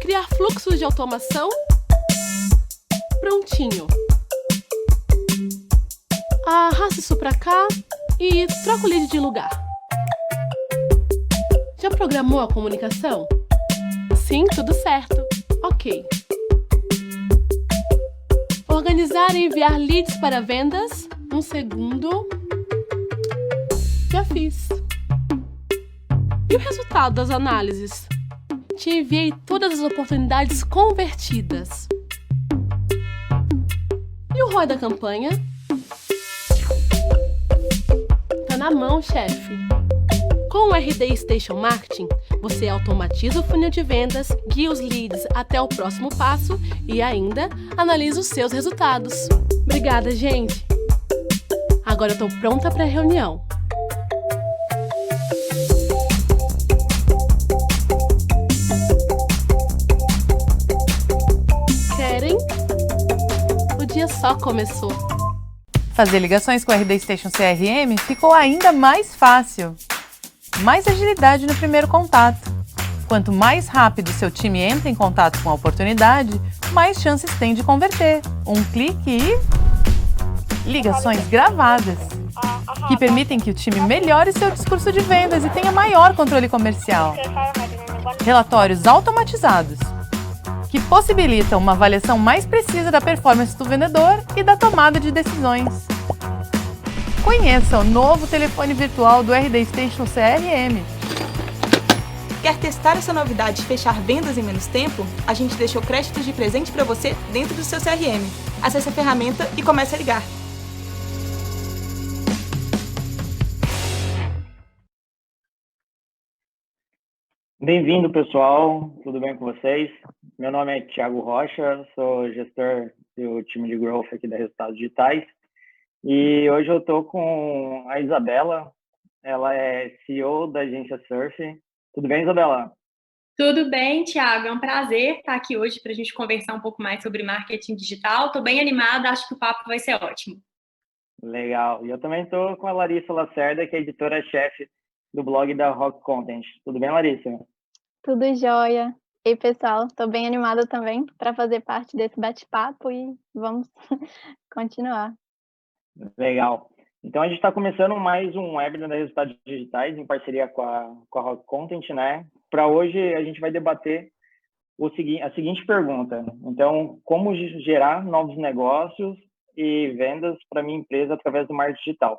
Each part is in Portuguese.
Criar fluxos de automação. Prontinho. Arrasta isso pra cá e troca o lead de lugar. Já programou a comunicação? Sim, tudo certo. Ok. Organizar e enviar leads para vendas. Um segundo. Já fiz. E o resultado das análises? Te enviei todas as oportunidades convertidas. E o ROI da campanha? Tá na mão, chefe. Com o RD Station Marketing, você automatiza o funil de vendas, guia os leads até o próximo passo e ainda analisa os seus resultados. Obrigada, gente! Agora eu tô pronta para a reunião. Querem? O dia só começou. Fazer ligações com o RD Station CRM ficou ainda mais fácil. Mais agilidade no primeiro contato. Quanto mais rápido seu time entra em contato com a oportunidade, mais chances tem de converter. Um clique e ligações gravadas, que permitem que o time melhore seu discurso de vendas e tenha maior controle comercial. Relatórios automatizados, que possibilitam uma avaliação mais precisa da performance do vendedor e da tomada de decisões. Conheça o novo telefone virtual do RD Station CRM. Quer testar essa novidade e fechar vendas em menos tempo? A gente deixou créditos de presente para você dentro do seu CRM. Acesse a ferramenta e comece a ligar. Bem-vindo, pessoal. Tudo bem com vocês? Meu nome é Thiago Rocha, sou gestor do time de Growth aqui da Resultados Digitais. E hoje eu estou com a Isabela, ela é CEO da agência Surf. Tudo bem, Isabela? Tudo bem, Thiago. É um prazer estar aqui hoje para a gente conversar um pouco mais sobre marketing digital. Estou bem animada, acho que o papo vai ser ótimo. Legal. E eu também estou com a Larissa Lacerda, que é editora-chefe do blog da Rock Content. Tudo bem, Larissa? Tudo jóia. E pessoal, estou bem animada também para fazer parte desse bate-papo e vamos continuar. Legal. Então, a gente está começando mais um webinar da Resultados Digitais em parceria com a Rock Content, né? Para hoje, a gente vai debater a seguinte pergunta. Então, como gerar novos negócios e vendas para minha empresa através do marketing digital?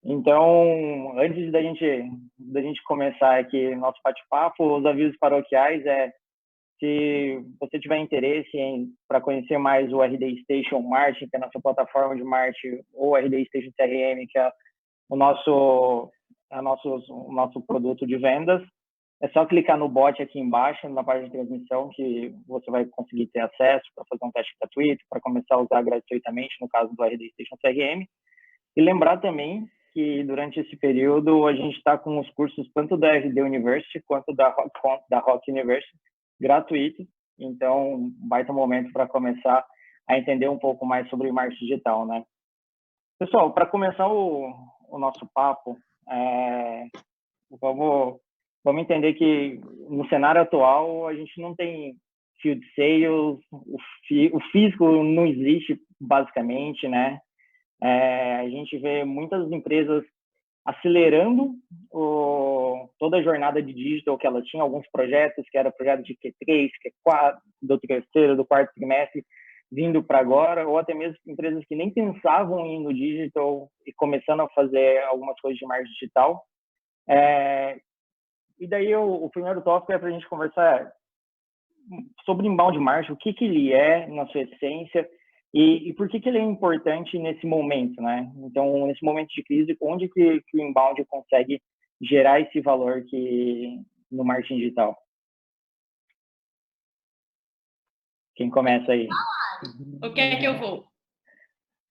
Então, antes da gente começar aqui nosso bate-papo, os avisos paroquiais se você tiver interesse para conhecer mais o RD Station Marketing, que é a nossa plataforma de marketing, ou o RD Station CRM, que é o nosso produto de vendas, é só clicar no bot aqui embaixo, na página de transmissão, que você vai conseguir ter acesso para fazer um teste gratuito, para começar a usar gratuitamente, no caso do RD Station CRM. E lembrar também que durante esse período a gente está com os cursos tanto da RD University quanto da Rock University gratuitos. Então, baita momento para começar a entender um pouco mais sobre marketing digital, né? Pessoal, para começar o nosso papo, vamos entender que no cenário atual a gente não tem field sales, o físico não existe basicamente, né? A gente vê muitas empresas acelerando toda a jornada de digital que ela tinha, alguns projetos que era projeto de Q3, Q4, do terceiro, do quarto trimestre, vindo para agora, ou até mesmo empresas que nem pensavam em ir no digital e começando a fazer algumas coisas de marketing digital. E daí o primeiro tópico é para a gente conversar sobre inbound marketing, o que ele é na sua essência e por que ele é importante nesse momento, né? Então, nesse momento de crise, onde que o inbound consegue gerar esse valor no marketing digital? Quem começa aí? O que é que eu vou?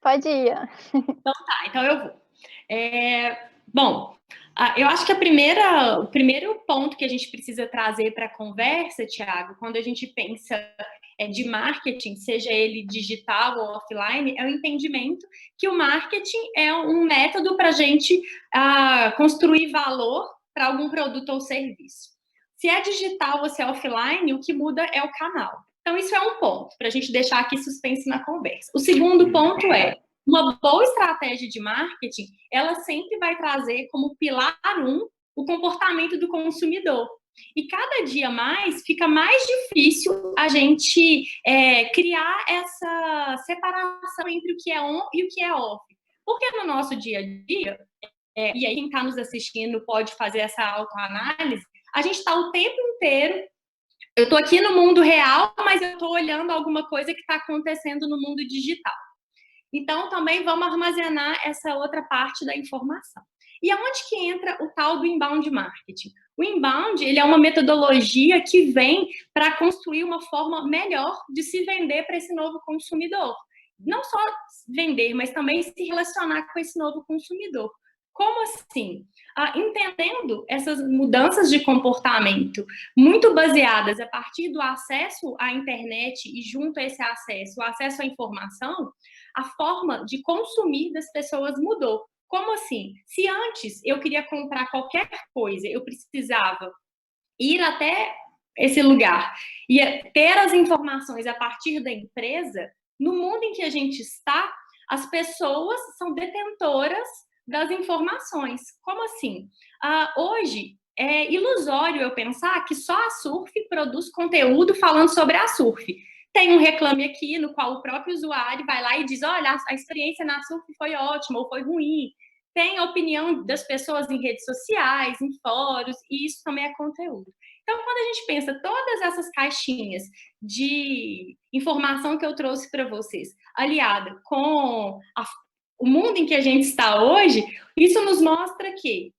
Pode ir. Então tá, então eu vou. Bom, Eu acho que o primeiro ponto que a gente precisa trazer para a conversa, Thiago, quando a gente pensa de marketing, seja ele digital ou offline, é o entendimento que o marketing é um método para a gente construir valor para algum produto ou serviço. Se é digital ou se é offline, o que muda é o canal. Então, isso é um ponto, para a gente deixar aqui suspense na conversa. O segundo ponto é, uma boa estratégia de marketing, ela sempre vai trazer como pilar 1 o comportamento do consumidor. E cada dia mais fica mais difícil a gente criar essa separação entre o que é on e o que é off. Porque no nosso dia a dia, e aí quem está nos assistindo pode fazer essa autoanálise, a gente está o tempo inteiro, eu estou aqui no mundo real, mas eu estou olhando alguma coisa que está acontecendo no mundo digital. Então, também vamos armazenar essa outra parte da informação. E aonde que entra o tal do inbound marketing? O inbound, ele é uma metodologia que vem para construir uma forma melhor de se vender para esse novo consumidor. Não só vender, mas também se relacionar com esse novo consumidor. Como assim? Entendendo essas mudanças de comportamento muito baseadas a partir do acesso à internet e junto a esse acesso, o acesso à informação, a forma de consumir das pessoas mudou. Como assim? Se antes eu queria comprar qualquer coisa, eu precisava ir até esse lugar e ter as informações a partir da empresa, no mundo em que a gente está, as pessoas são detentoras das informações. Como assim? Hoje, é ilusório eu pensar que só a Surf produz conteúdo falando sobre a Surf. Tem um Reclame Aqui, no qual o próprio usuário vai lá e diz, olha, a experiência na Surf foi ótima ou foi ruim. Tem a opinião das pessoas em redes sociais, em fóruns, e isso também é conteúdo. Então, quando a gente pensa todas essas caixinhas de informação que eu trouxe para vocês, aliada com o mundo em que a gente está hoje, isso nos mostra que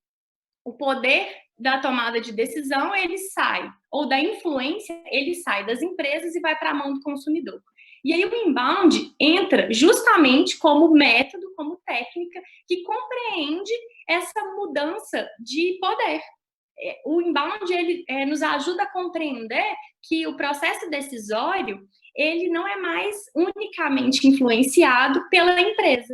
o poder da tomada de decisão, ele sai, ou da influência, ele sai das empresas e vai para a mão do consumidor. E aí o inbound entra justamente como método, como técnica, que compreende essa mudança de poder. O inbound, ele nos ajuda a compreender que o processo decisório, ele não é mais unicamente influenciado pela empresa.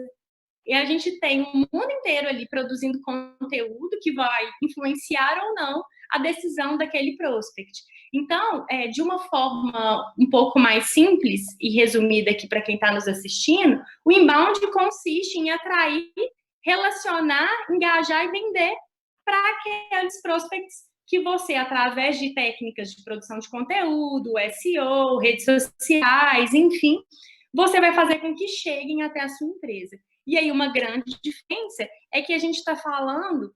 E a gente tem um mundo inteiro ali produzindo conteúdo que vai influenciar ou não a decisão daquele prospect. Então, de uma forma um pouco mais simples e resumida aqui para quem está nos assistindo, o inbound consiste em atrair, relacionar, engajar e vender para aqueles prospects que você, através de técnicas de produção de conteúdo, SEO, redes sociais, enfim, você vai fazer com que cheguem até a sua empresa. E aí uma grande diferença é que a gente está falando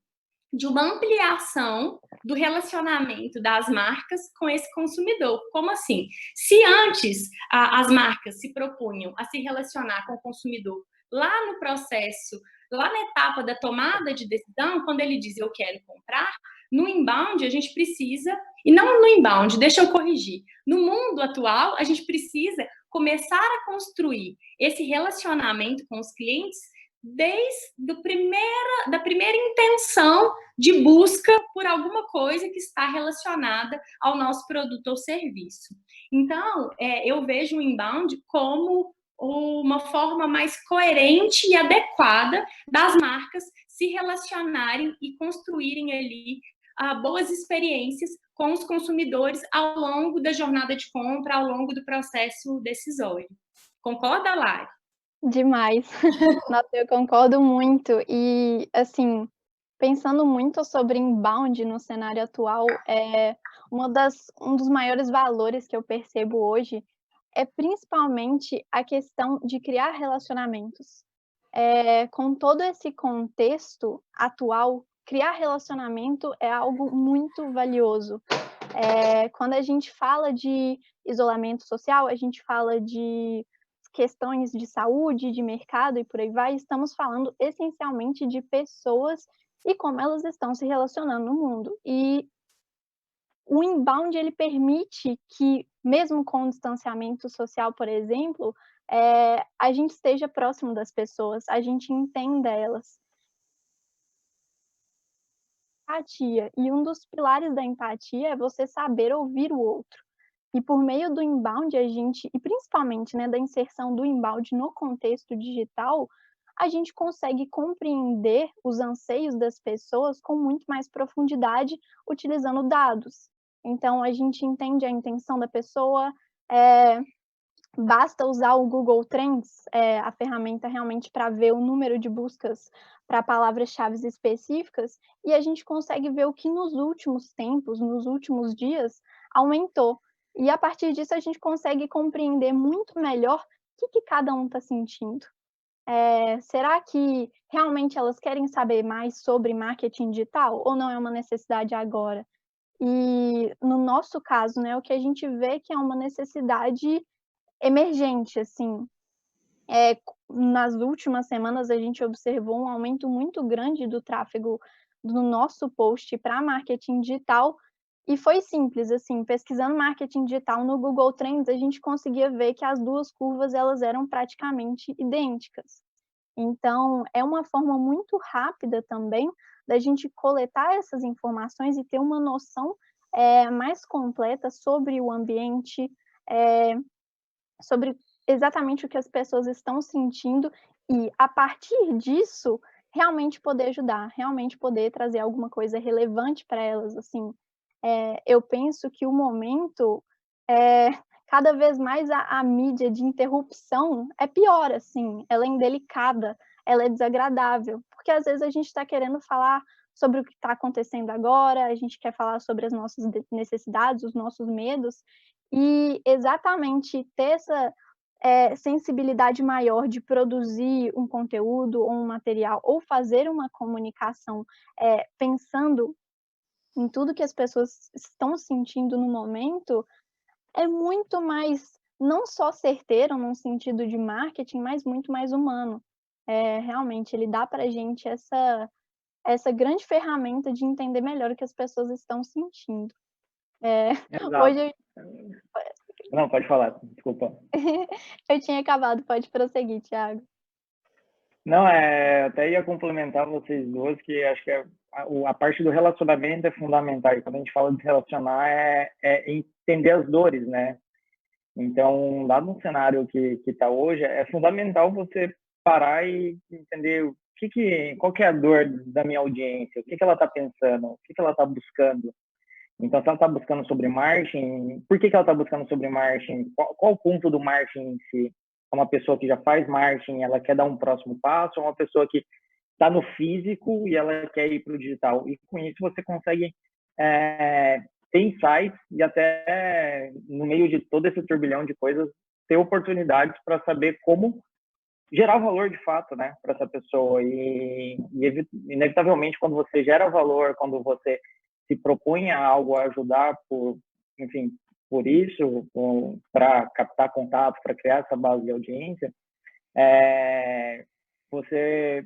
de uma ampliação do relacionamento das marcas com esse consumidor. Como assim? Se antes as marcas se propunham a se relacionar com o consumidor lá no processo, lá na etapa da tomada de decisão, quando ele diz eu quero comprar, no inbound a gente precisa, e não no inbound, deixa eu corrigir, no mundo atual a gente precisa começar a construir esse relacionamento com os clientes desde da primeira intenção de busca por alguma coisa que está relacionada ao nosso produto ou serviço. Então, eu vejo o inbound como uma forma mais coerente e adequada das marcas se relacionarem e construírem ali boas experiências com os consumidores ao longo da jornada de compra, ao longo do processo decisório. Concorda, Lari? Demais. Nossa, eu concordo muito. E, assim, pensando muito sobre inbound no cenário atual, um dos maiores valores que eu percebo hoje é principalmente a questão de criar relacionamentos. Com todo esse contexto atual, criar relacionamento é algo muito valioso. Quando a gente fala de isolamento social, a gente fala de questões de saúde, de mercado e por aí vai, estamos falando essencialmente de pessoas e como elas estão se relacionando no mundo. E o inbound, ele permite que, mesmo com o distanciamento social, por exemplo, a gente esteja próximo das pessoas, a gente entenda elas. empatia, e um dos pilares da empatia é você saber ouvir o outro. E por meio do inbound a gente e principalmente, né, da inserção do inbound no contexto digital, a gente consegue compreender os anseios das pessoas com muito mais profundidade utilizando dados. Então a gente entende a intenção da pessoa, eh, basta usar o Google Trends, a ferramenta realmente para ver o número de buscas para palavras-chaves específicas, e a gente consegue ver o que nos últimos tempos, nos últimos dias, aumentou. E a partir disso a gente consegue compreender muito melhor o que cada um está sentindo. Será que realmente elas querem saber mais sobre marketing digital ou não é uma necessidade agora? E no nosso caso, né, o que a gente vê que é uma necessidade emergente, assim. Nas últimas semanas a gente observou um aumento muito grande do tráfego do nosso post para marketing digital, e foi simples, assim, pesquisando marketing digital no Google Trends, a gente conseguia ver que as 2 curvas elas eram praticamente idênticas. Então, é uma forma muito rápida também da gente coletar essas informações e ter uma noção, mais completa sobre o ambiente, eh sobre exatamente o que as pessoas estão sentindo e, a partir disso, realmente poder ajudar, realmente poder trazer alguma coisa relevante para elas, assim. Eu penso que o momento, eh, cada vez mais a mídia de interrupção é pior, assim, ela é indelicada, ela é desagradável, porque às vezes a gente está querendo falar sobre o que está acontecendo agora, a gente quer falar sobre as nossas necessidades, os nossos medos, e exatamente ter essa, sensibilidade maior de produzir um conteúdo ou um material, ou fazer uma comunicação, pensando em tudo que as pessoas estão sentindo no momento, é muito mais, não só certeiro num sentido de marketing, mas muito mais humano. Realmente ele dá pra gente essa grande ferramenta de entender melhor o que as pessoas estão sentindo. Eh, Exato. hoje Não, pode falar, desculpa. eu tinha acabado, pode prosseguir, Thiago. Não, até ia complementar vocês duas, que acho que a parte do relacionamento é fundamental. E quando a gente fala de relacionar, é entender as dores, né? Então, dado um cenário que está hoje, é fundamental você parar e entender qual que é a dor da minha audiência, o que ela está pensando, o que ela está buscando. Então, se ela está buscando sobre marketing, por que ela está buscando sobre marketing? Qual o ponto do marketing em si? É uma pessoa que já faz marketing, ela quer dar um próximo passo, ou uma pessoa que está no físico e ela quer ir para o digital? E com isso você consegue ter insights e até, no meio de todo esse turbilhão de coisas, ter oportunidades para saber como gerar valor de fato, né, para essa pessoa. E inevitavelmente, quando você gera valor, quando você se propõe a algo, a ajudar enfim, por isso, para captar contato, para criar essa base de audiência, você,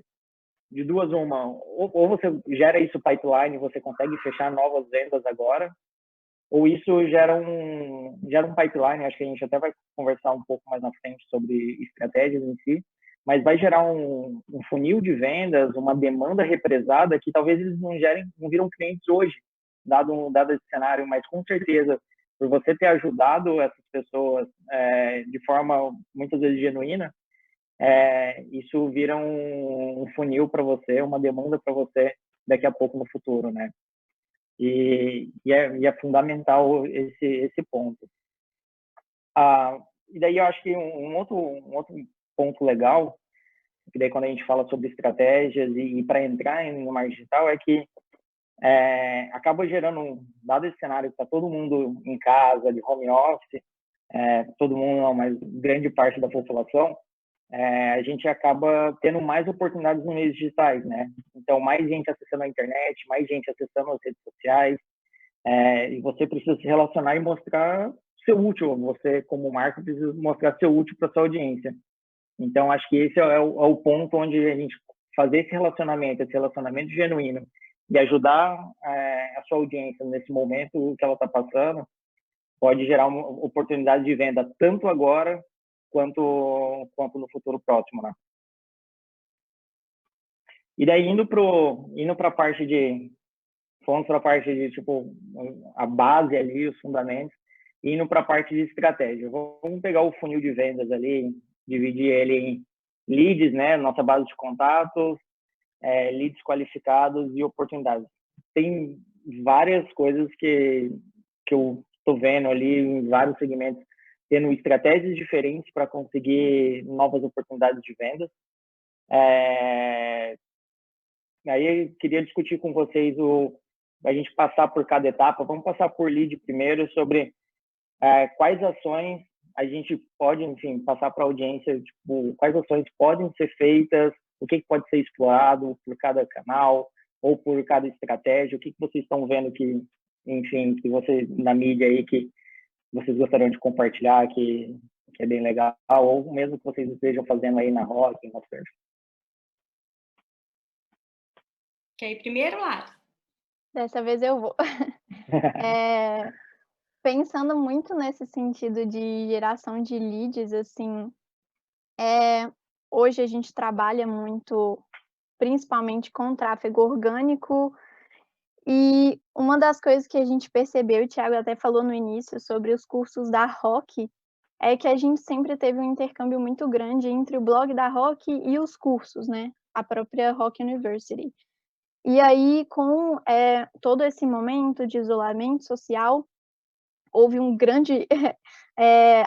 de duas uma, ou você gera isso pipeline, você consegue fechar novas vendas agora, ou isso gera um pipeline, acho que a gente até vai conversar um pouco mais na frente sobre estratégias em si, mas vai gerar um funil de vendas, uma demanda represada que talvez eles não viram clientes hoje, dado esse cenário, mas com certeza, por você ter ajudado essas pessoas de forma muitas vezes genuína, isso vira um funil para você, uma demanda para você daqui a pouco no futuro, né? E é fundamental esse ponto. E daí eu acho que um outro ponto legal, que daí quando a gente fala sobre estratégias e para entrar no marketing digital, é que acaba gerando, dado esse cenário que está todo mundo em casa, de home office, todo mundo não, mas grande parte da população, a gente acaba tendo mais oportunidades nos meios digitais, né? Então, mais gente acessando a internet, mais gente acessando as redes sociais, e você precisa se relacionar e mostrar ser útil. Você, como marca, precisa mostrar ser útil para sua audiência. Então, acho que esse é o ponto onde a gente fazer esse relacionamento genuíno e ajudar a sua audiência nesse momento que ela está passando, pode gerar uma oportunidade de venda tanto agora quanto no futuro próximo, né? E daí indo para a parte fomos para a parte de, tipo, a base ali, os fundamentos, e indo para a parte de estratégia. Vamos pegar o funil de vendas ali, dividir ele em leads, né, nossa base de contatos, leads qualificados e oportunidades. Tem várias coisas que eu estou vendo ali em vários segmentos, tendo estratégias diferentes para conseguir novas oportunidades de vendas. Aí eu queria discutir com vocês a gente passar por cada etapa. Vamos passar por lead primeiro, sobre quais ações a gente pode, enfim, passar para a audiência, tipo, quais ações podem ser feitas, o que pode ser explorado por cada canal ou por cada estratégia, o que vocês estão vendo que, enfim, que vocês na mídia aí que vocês gostariam de compartilhar, que é bem legal, ou mesmo que vocês estejam fazendo aí na Rock, na Surf. Quer ir primeiro, Lara? Dessa vez eu vou. Pensando muito nesse sentido de geração de leads, assim, hoje a gente trabalha muito, principalmente com tráfego orgânico, e uma das coisas que a gente percebeu, o Thiago até falou no início sobre os cursos da Rock, é que a gente sempre teve um intercâmbio muito grande entre o blog da Rock e os cursos, né, a própria Rock University. E aí, com todo esse momento de isolamento social, houve um grande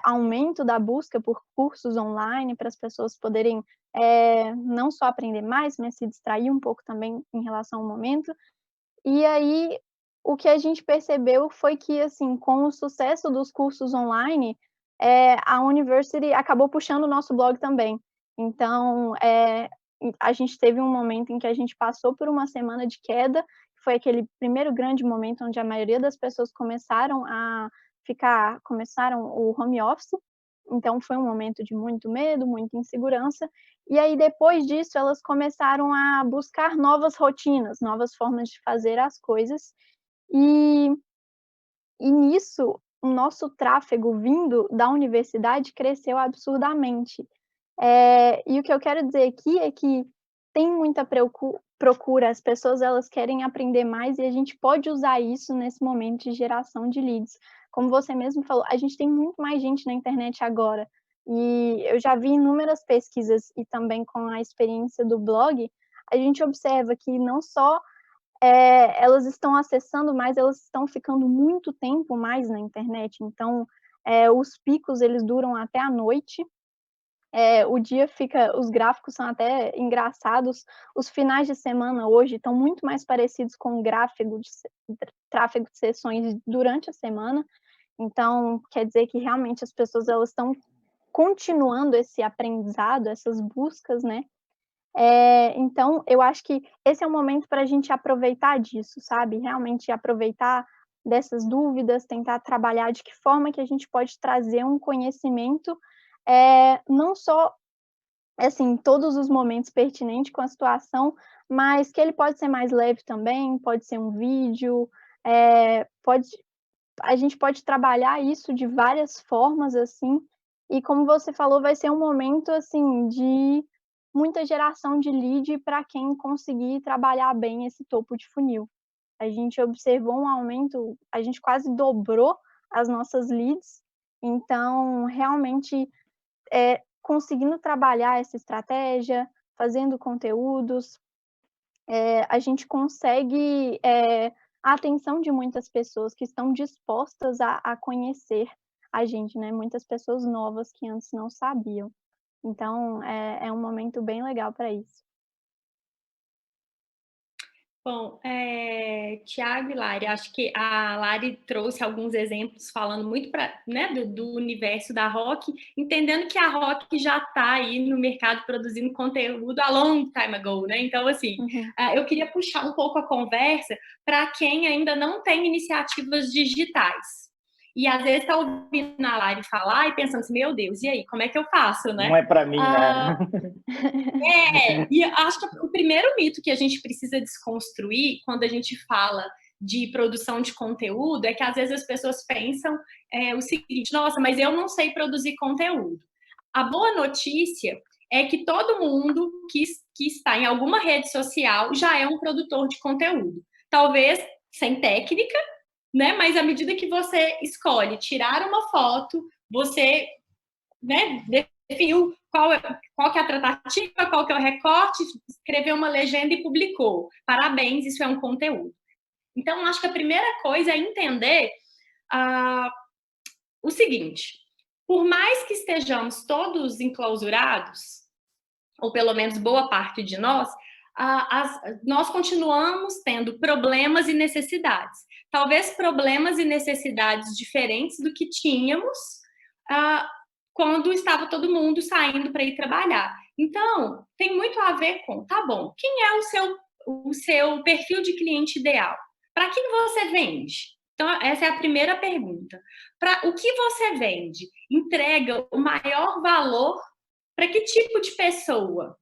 aumento da busca por cursos online para as pessoas poderem não só aprender mais, mas se distrair um pouco também em relação ao momento. E aí, o que a gente percebeu foi que, assim, com o sucesso dos cursos online, a University acabou puxando o nosso blog também. Então, a gente teve um momento em que a gente passou por uma semana de queda, foi aquele primeiro grande momento onde a maioria das pessoas começaram o home office, então foi um momento de muito medo, muita insegurança, e aí depois disso elas começaram a buscar novas rotinas, novas formas de fazer as coisas, e nisso o nosso tráfego vindo da universidade cresceu absurdamente. E o que eu quero dizer aqui é que tem muita procura, as pessoas elas querem aprender mais e a gente pode usar isso nesse momento de geração de leads. Como você mesmo falou, a gente tem muito mais gente na internet agora, e eu já vi inúmeras pesquisas e também com a experiência do blog, a gente observa que não só elas estão acessando mais, elas estão ficando muito tempo mais na internet, então os picos eles duram até a noite, o dia fica, os gráficos são até engraçados, os finais de semana hoje estão muito mais parecidos com o tráfego de sessões durante a semana, então quer dizer que realmente as pessoas elas estão continuando esse aprendizado, essas buscas, né, então eu acho que esse é o momento para a gente aproveitar disso, sabe, realmente aproveitar dessas dúvidas, tentar trabalhar de que forma que a gente pode trazer um conhecimento, não só, assim, todos os momentos pertinentes com a situação, mas que ele pode ser mais leve também, pode ser um vídeo, a gente pode trabalhar isso de várias formas, assim, e como você falou, vai ser um momento, assim, de muita geração de lead para quem conseguir trabalhar bem esse topo de funil. A gente observou um aumento, a gente quase dobrou as nossas leads, então realmente conseguindo trabalhar essa estratégia, fazendo conteúdos, a gente consegue a atenção de muitas pessoas que estão dispostas a conhecer a gente, né, muitas pessoas novas que antes não sabiam. Então é um momento bem legal para isso. Bom, Thiago e Lari, acho que a Lari trouxe alguns exemplos falando muito né, do universo da Rock, entendendo que a Rock já está aí no mercado produzindo conteúdo a long time ago, né? Então, assim, eu queria puxar um pouco a conversa para quem ainda não tem iniciativas digitais. E às vezes está ouvindo a Lari falar e pensando assim, meu Deus, e aí, como é que eu faço, né? Não é para mim, né? E acho que o primeiro mito que a gente precisa desconstruir quando a gente fala de produção de conteúdo é que às vezes as pessoas pensam o seguinte, nossa, mas eu não sei produzir conteúdo. A boa notícia é que todo mundo que está em alguma rede social já é um produtor de conteúdo. Talvez sem técnica, né? Mas à medida que você escolhe tirar uma foto, você, né, definiu qual que é a tratativa, qual que é o recorte, escreveu uma legenda e publicou. Parabéns, isso é um conteúdo. Então, acho que a primeira coisa é entender o seguinte: por mais que estejamos todos enclausurados, ou pelo menos boa parte de nós, nós continuamos tendo problemas e necessidades. Talvez problemas e necessidades diferentes do que tínhamos quando estava todo mundo saindo para ir trabalhar. Então, tem muito a ver com, tá bom, quem é o seu perfil de cliente ideal? Para quem você vende? Então, essa é a primeira pergunta. Para o que você vende? Entrega o maior valor para que tipo de pessoa?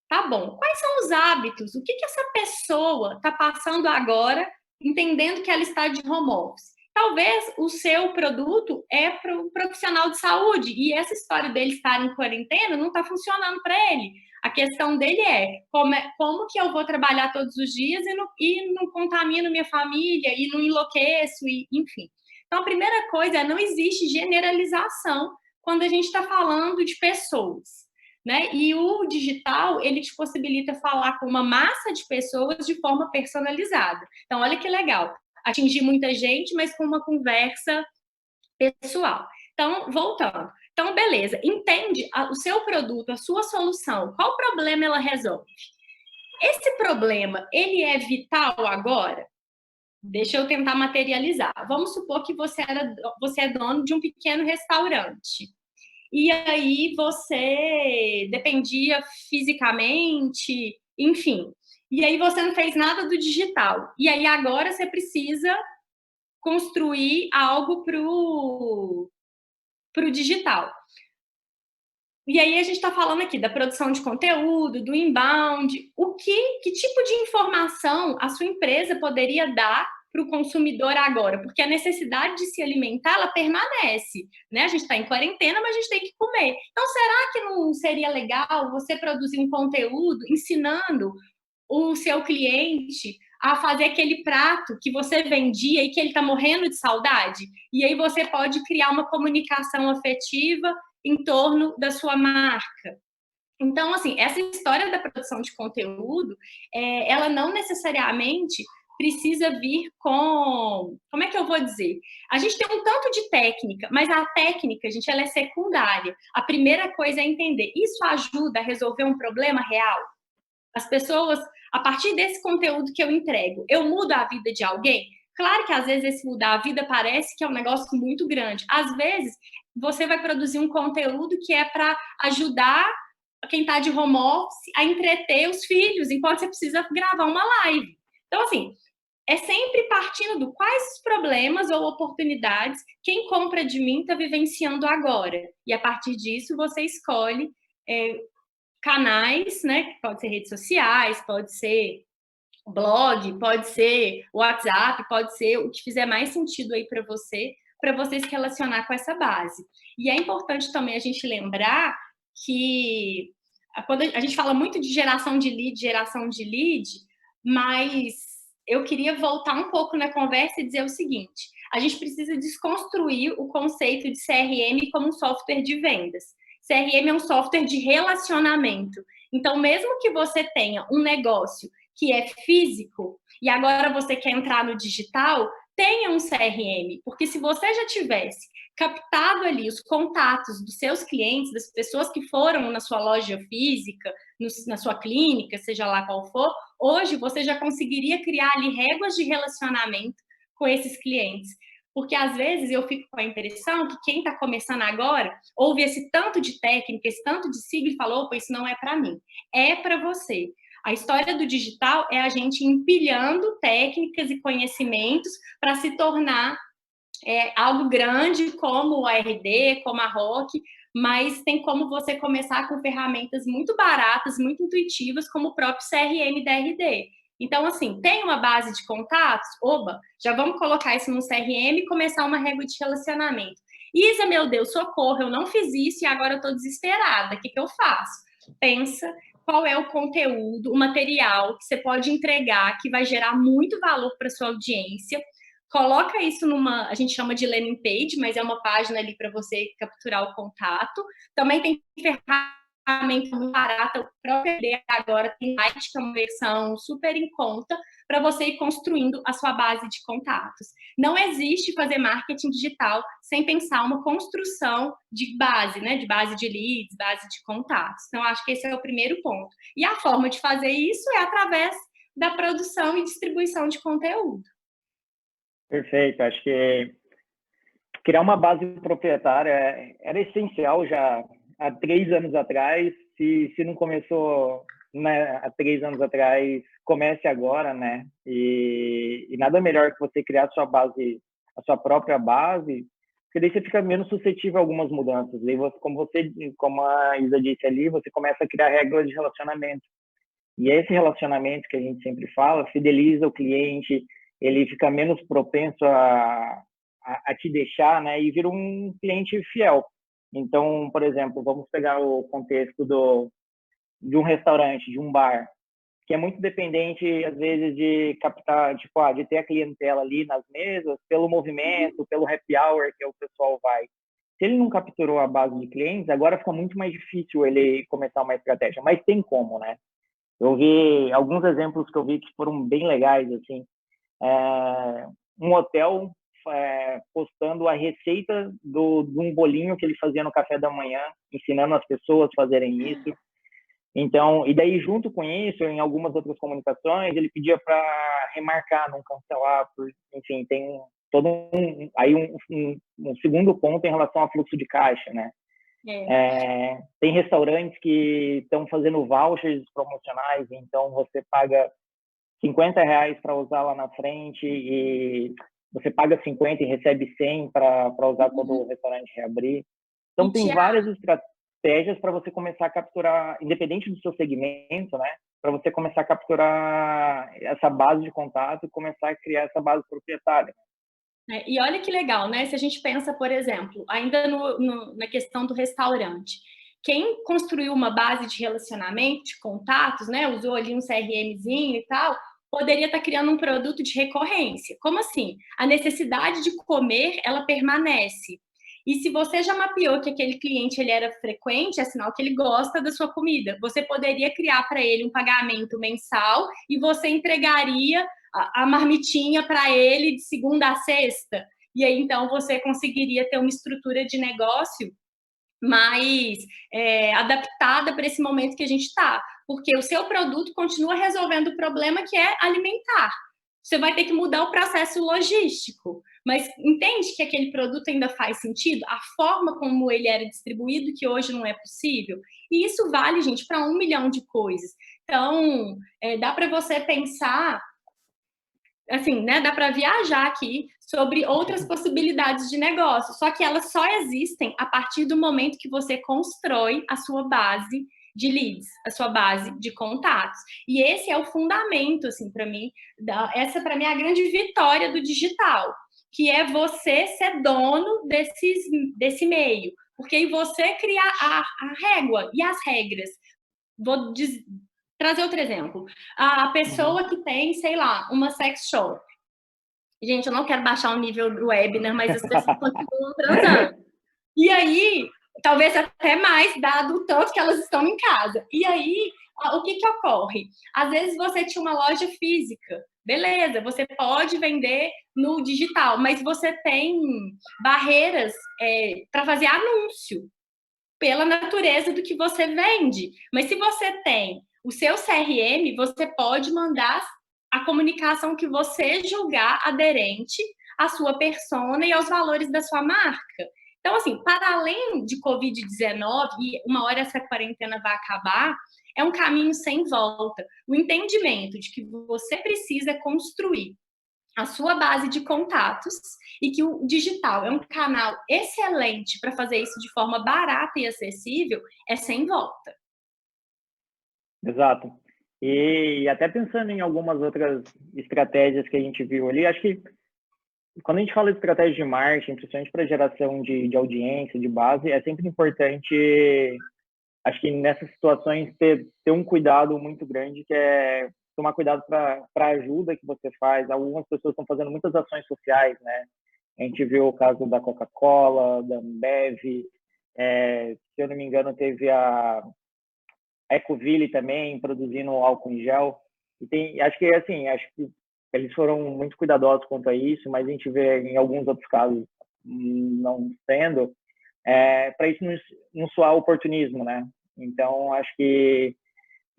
Tá bom, quais são os hábitos? O que essa pessoa está passando agora, entendendo que ela está de home office? Talvez o seu produto é para um profissional de saúde e essa história dele estar em quarentena não está funcionando para ele. A questão dele é como que eu vou trabalhar todos os dias e não contamino minha família e não enlouqueço, e, enfim. Então, a primeira coisa é não existe generalização quando a gente está falando de pessoas. Né? E o digital, ele te possibilita falar com uma massa de pessoas de forma personalizada. Então, olha que legal. Atingir muita gente, mas com uma conversa pessoal. Então, voltando. Então, beleza. Entende o seu produto, a sua solução. Qual problema ela resolve? Esse problema, ele é vital agora? Deixa eu tentar materializar. Vamos supor que você é dono de um pequeno restaurante. E aí você dependia fisicamente, enfim. E aí você não fez nada do digital. E aí agora você precisa construir algo para o digital. E aí a gente está falando aqui da produção de conteúdo, do inbound. Que tipo de informação a sua empresa poderia dar para o consumidor agora? Porque a necessidade de se alimentar, ela permanece, né? A gente está em quarentena, mas a gente tem que comer. Então, será que não seria legal você produzir um conteúdo ensinando o seu cliente a fazer aquele prato que você vendia e que ele está morrendo de saudade? E aí você pode criar uma comunicação afetiva em torno da sua marca. Então, assim, essa história da produção de conteúdo, ela não necessariamente precisa vir com... Como é que eu vou dizer? A gente tem um tanto de técnica, mas a técnica, gente, ela é secundária. A primeira coisa é entender. Isso ajuda a resolver um problema real? As pessoas, a partir desse conteúdo que eu entrego, eu mudo a vida de alguém? Claro que às vezes esse mudar a vida parece que é um negócio muito grande. Às vezes, você vai produzir um conteúdo que é para ajudar quem está de home office a entreter os filhos enquanto você precisa gravar uma live. Então, assim, é sempre partindo do quais os problemas ou oportunidades quem compra de mim está vivenciando agora. E a partir disso, você escolhe canais, né? Pode ser redes sociais, pode ser blog, pode ser WhatsApp, pode ser o que fizer mais sentido aí para você se relacionar com essa base. E é importante também a gente lembrar que quando a gente fala muito de geração de lead, mas eu queria voltar um pouco na conversa e dizer o seguinte: a gente precisa desconstruir o conceito de CRM como um software de vendas. CRM é um software de relacionamento. Então, mesmo que você tenha um negócio que é físico e agora você quer entrar no digital, tenha um CRM, porque se você já tivesse captado ali os contatos dos seus clientes, das pessoas que foram na sua loja física, na sua clínica, seja lá qual for, hoje você já conseguiria criar ali réguas de relacionamento com esses clientes. Porque às vezes eu fico com a impressão que quem está começando agora ouve esse tanto de técnica, esse tanto de sigla e falou, opa, isso não é para mim. É para você. A história do digital é a gente empilhando técnicas e conhecimentos para se tornar algo grande como o ARD, como a ROC, mas tem como você começar com ferramentas muito baratas, muito intuitivas, como o próprio CRM da RD. Então, assim, tem uma base de contatos? Oba, já vamos colocar isso no CRM e começar uma régua de relacionamento. Isa, meu Deus, socorro, eu não fiz isso e agora eu estou desesperada. O que eu faço? Pensa, qual é o conteúdo, o material que você pode entregar, que vai gerar muito valor para sua audiência. Coloca isso numa, a gente chama de landing page, mas é uma página ali para você capturar o contato. Também tem ferramenta muito barata, o próprio ED agora tem Lite, que é uma versão super em conta, para você ir construindo a sua base de contatos. Não existe fazer marketing digital sem pensar uma construção de base, né? De base de leads, base de contatos. Então, acho que esse é o primeiro ponto. E a forma de fazer isso é através da produção e distribuição de conteúdo. Perfeito. Acho que criar uma base proprietária era essencial já há 3 anos atrás. Se não começou, né, há 3 anos atrás, comece agora, né? E nada melhor que você criar a sua base, a sua própria base, porque daí você fica menos suscetível a algumas mudanças. Daí você, como a Isa disse ali, você começa a criar regras de relacionamento. E esse relacionamento que a gente sempre fala, fideliza o cliente, ele fica menos propenso a te deixar, né? E vira um cliente fiel. Então, por exemplo, vamos pegar o contexto de um restaurante, de um bar, que é muito dependente, às vezes, de captar, tipo, de ter a clientela ali nas mesas, pelo movimento, pelo happy hour que o pessoal vai. Se ele não capturou a base de clientes, agora fica muito mais difícil ele começar uma estratégia, mas tem como, né? Eu vi alguns exemplos que eu vi que foram bem legais, assim. Um hotel postando a receita de um bolinho que ele fazia no café da manhã, ensinando as pessoas a fazerem isso. Então, e daí junto com isso, em algumas outras comunicações, ele pedia para remarcar, não cancelar, enfim, tem todo um segundo ponto em relação ao fluxo de caixa, né? Tem restaurantes que estão fazendo vouchers promocionais, então você paga R$50 para usar lá na frente e você paga 50 e recebe 100 para usar quando o restaurante reabrir. Então, tem várias estratégias para você começar a capturar, independente do seu segmento, né? Para você começar a capturar essa base de contato e começar a criar essa base proprietária. E olha que legal, né? Se a gente pensa, por exemplo, ainda na questão do restaurante, quem construiu uma base de relacionamento, de contatos, né? Usou ali um CRMzinho e tal, poderia estar criando um produto de recorrência. Como assim? A necessidade de comer, ela permanece. E se você já mapeou que aquele cliente ele era frequente, é sinal que ele gosta da sua comida. Você poderia criar para ele um pagamento mensal e você entregaria a marmitinha para ele de segunda a sexta. E aí, então, você conseguiria ter uma estrutura de negócio mais adaptada para esse momento que a gente está. Porque o seu produto continua resolvendo o problema que é alimentar. Você vai ter que mudar o processo logístico. Mas entende que aquele produto ainda faz sentido? A forma como ele era distribuído, que hoje não é possível? E isso vale, gente, para 1 milhão de coisas. Então, dá para você pensar, assim, né? Dá para viajar aqui sobre outras possibilidades de negócio. Só que elas só existem a partir do momento que você constrói a sua base de leads, a sua base de contatos. E esse é o fundamento, assim, para mim, essa para mim é a grande vitória do digital, que é você ser dono desse meio, porque aí você cria a régua e as regras. Vou trazer outro exemplo. A pessoa que tem, sei lá, uma sex shop. Gente, eu não quero baixar o nível do webinar, mas as pessoas continuam transando. E aí, talvez até mais, dado o tanto que elas estão em casa. E aí, o que ocorre? Às vezes você tinha uma loja física, beleza, você pode vender no digital, mas você tem barreiras para fazer anúncio pela natureza do que você vende. Mas se você tem o seu CRM, você pode mandar a comunicação que você julgar aderente à sua persona e aos valores da sua marca. Então, assim, para além de Covid-19, e uma hora essa quarentena vai acabar, é um caminho sem volta. O entendimento de que você precisa construir a sua base de contatos e que o digital é um canal excelente para fazer isso de forma barata e acessível, é sem volta. Exato. E até pensando em algumas outras estratégias que a gente viu ali, acho que quando a gente fala de estratégia de marketing, principalmente para geração de audiência, de base, é sempre importante acho que nessas situações ter um cuidado muito grande, que é tomar cuidado para a ajuda que você faz. Algumas pessoas estão fazendo muitas ações sociais, né? A gente viu o caso da Coca-Cola, da Ambev, se eu não me engano, teve a Ecoville também produzindo álcool em gel. E acho que assim, acho que eles foram muito cuidadosos quanto a isso, mas a gente vê em alguns outros casos não sendo, para isso não soar oportunismo, né? Então, acho que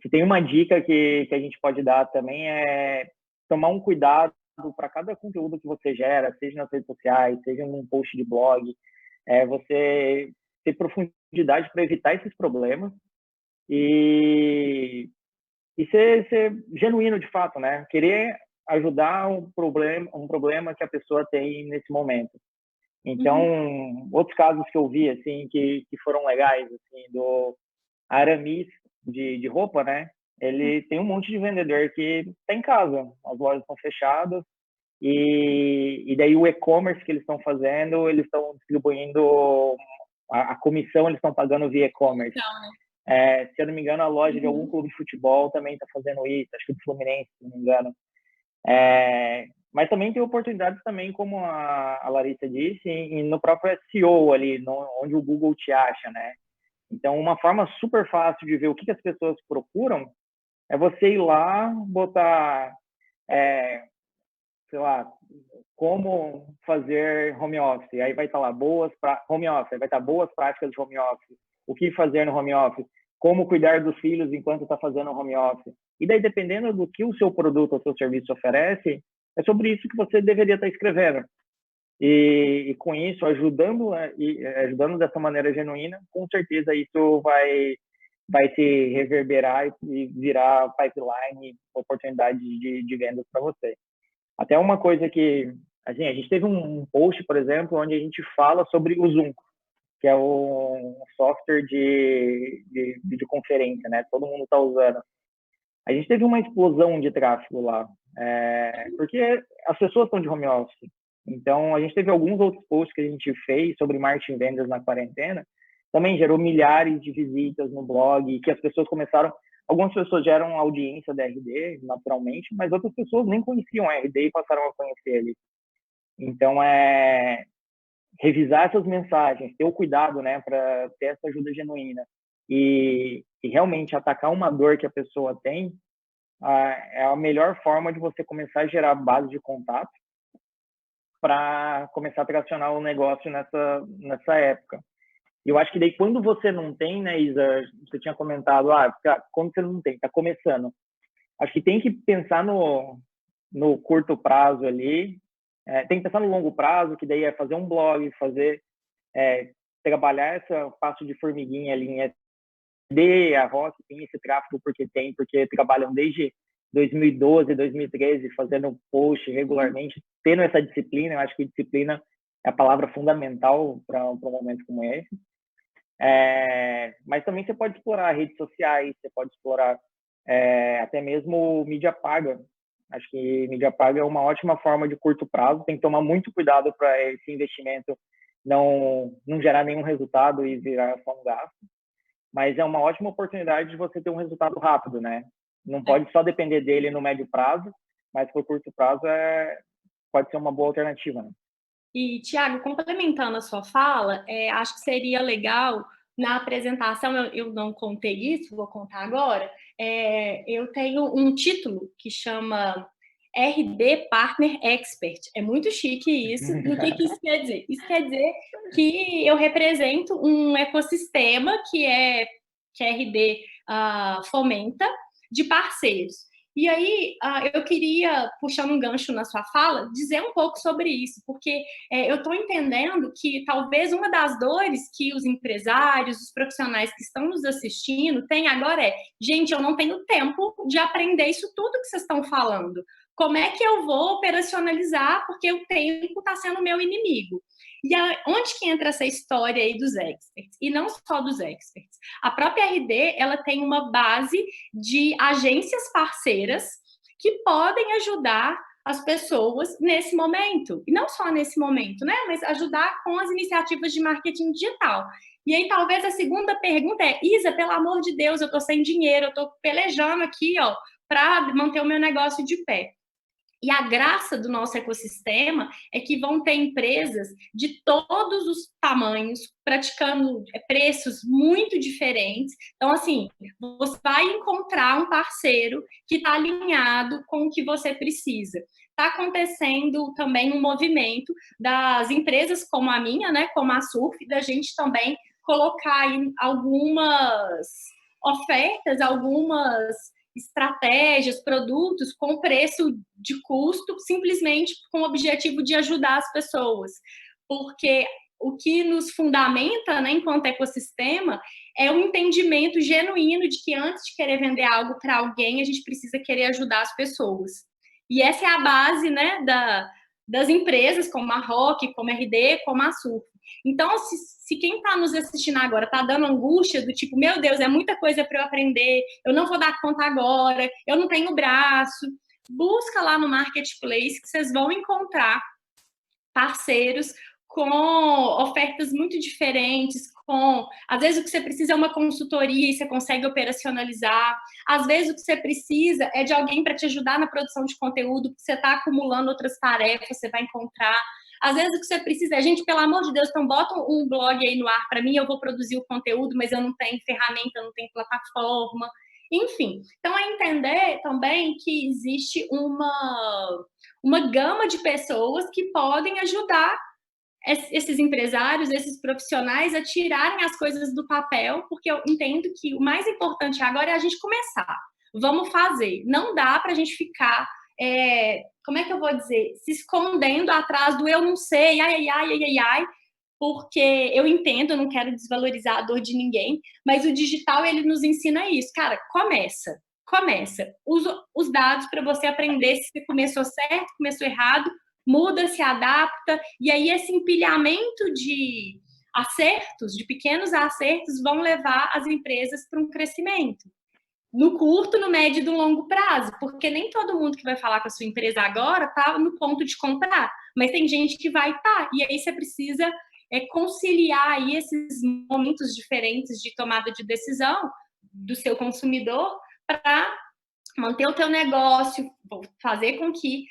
se tem uma dica que a gente pode dar também é tomar um cuidado para cada conteúdo que você gera, seja nas redes sociais, seja num post de blog, você ter profundidade para evitar esses problemas e ser genuíno de fato, né? Querer ajudar um problema que a pessoa tem nesse momento. Então, outros casos que eu vi, assim, que foram legais, assim, do Aramis de roupa, né? Ele tem um monte de vendedor que está em casa, as lojas estão fechadas, e daí o e-commerce que eles estão fazendo, eles estão distribuindo a comissão, eles estão pagando via e-commerce. Se eu não me engano, a loja de algum clube de futebol também está fazendo isso, acho que do Fluminense, se não me engano. Mas também tem oportunidades também, como a Larissa disse, no próprio SEO ali, onde o Google te acha, né? Então, uma forma super fácil de ver o que as pessoas procuram é você ir lá, botar, sei lá, como fazer home office. Aí vai estar lá home office, aí vai estar boas práticas de home office. O que fazer no home office? Como cuidar dos filhos enquanto está fazendo home office. E daí, dependendo do que o seu produto ou seu serviço oferece, é sobre isso que você deveria estar escrevendo. E com isso, ajudando dessa maneira genuína, com certeza isso vai se reverberar e virar pipeline, oportunidade de vendas para você. Até uma coisa que, assim, a gente teve um post, por exemplo, onde a gente fala sobre o Zoom, que é um software de videoconferência, né? Todo mundo está usando. A gente teve uma explosão de tráfego lá, porque as pessoas estão de home office. Então, a gente teve alguns outros posts que a gente fez sobre marketing e vendas na quarentena, também gerou milhares de visitas no blog, que as pessoas começaram... Algumas pessoas geram audiência da RD, naturalmente, mas outras pessoas nem conheciam a RD e passaram a conhecer ele. Então, revisar essas mensagens, ter o cuidado, né, para ter essa ajuda genuína e realmente atacar uma dor que a pessoa tem, é a melhor forma de você começar a gerar base de contato para começar a tracionar o negócio nessa época. E eu acho que daí quando você não tem, né, Isa, você tinha comentado, quando você não tem, está começando. Acho que tem que pensar no curto prazo ali, tem que pensar no longo prazo, que daí é fazer um blog, trabalhar esse passo de formiguinha ali em SD, a Rock tem esse tráfego porque trabalham desde 2012, 2013, fazendo post regularmente, tendo essa disciplina. Eu acho que disciplina é a palavra fundamental para um momento como esse. Mas também você pode explorar redes sociais, você pode explorar até mesmo mídia paga. Acho que mídia paga é uma ótima forma de curto prazo, tem que tomar muito cuidado para esse investimento não gerar nenhum resultado e virar só um gasto, mas é uma ótima oportunidade de você ter um resultado rápido, né? Não pode só depender dele no médio prazo, mas por curto prazo pode ser uma boa alternativa, né? E, Tiago, complementando a sua fala, acho que seria legal, na apresentação, eu não contei isso, vou contar agora, eu tenho um título que chama RD Partner Expert. É muito chique isso. E o que isso quer dizer? Isso quer dizer que eu represento um ecossistema que a RD fomenta, de parceiros. E aí, eu queria, puxando um gancho na sua fala, dizer um pouco sobre isso, porque eu estou entendendo que talvez uma das dores que os empresários, os profissionais que estão nos assistindo têm agora gente, eu não tenho tempo de aprender isso tudo que vocês estão falando. Como é que eu vou operacionalizar? Porque o tempo está sendo meu inimigo. E onde que entra essa história aí dos experts? E não só dos experts. A própria RD, ela tem uma base de agências parceiras que podem ajudar as pessoas nesse momento. E não só nesse momento, né? Mas ajudar com as iniciativas de marketing digital. E aí, talvez a segunda pergunta é: Isa, pelo amor de Deus, eu estou sem dinheiro, eu estou pelejando aqui, ó, para manter o meu negócio de pé. E a graça do nosso ecossistema é que vão ter empresas de todos os tamanhos, praticando preços muito diferentes. Então, assim, você vai encontrar um parceiro que está alinhado com o que você precisa. Está acontecendo também um movimento das empresas como a minha, né, como a Surf, da gente também colocar aí algumas ofertas, algumas estratégias, produtos com preço de custo, simplesmente com o objetivo de ajudar as pessoas. Porque o que nos fundamenta, né, enquanto ecossistema, é o entendimento genuíno de que antes de querer vender algo para alguém, a gente precisa querer ajudar as pessoas. E essa é a base, né, das empresas como a Rock, como a RD, como a Surf. Então, se quem está nos assistindo agora está dando angústia do tipo, meu Deus, é muita coisa para eu aprender, eu não vou dar conta agora, eu não tenho braço, busca lá no Marketplace que vocês vão encontrar parceiros com ofertas muito diferentes, às vezes o que você precisa é uma consultoria e você consegue operacionalizar, às vezes o que você precisa é de alguém para te ajudar na produção de conteúdo, porque você está acumulando outras tarefas, você vai encontrar. Às vezes o que você precisa é, gente, pelo amor de Deus, então bota um blog aí no ar para mim, eu vou produzir o conteúdo, mas eu não tenho ferramenta, eu não tenho plataforma. Enfim, então é entender também que existe uma gama de pessoas que podem ajudar esses empresários, esses profissionais a tirarem as coisas do papel, porque eu entendo que o mais importante agora é a gente começar. Vamos fazer. Não dá para a gente ficar, como é que eu vou dizer, se escondendo atrás do eu não sei, ai, porque eu entendo, eu não quero desvalorizar a dor de ninguém, mas o digital, ele nos ensina isso. Cara, começa. Usa os dados para você aprender se você começou certo, começou errado, muda, se adapta, e aí esse empilhamento de acertos, de pequenos acertos, vão levar as empresas para um crescimento. No curto, no médio e no longo prazo, porque nem todo mundo que vai falar com a sua empresa agora está no ponto de comprar, mas tem gente que vai estar, e aí você precisa conciliar aí esses momentos diferentes de tomada de decisão do seu consumidor para manter o teu negócio, fazer com que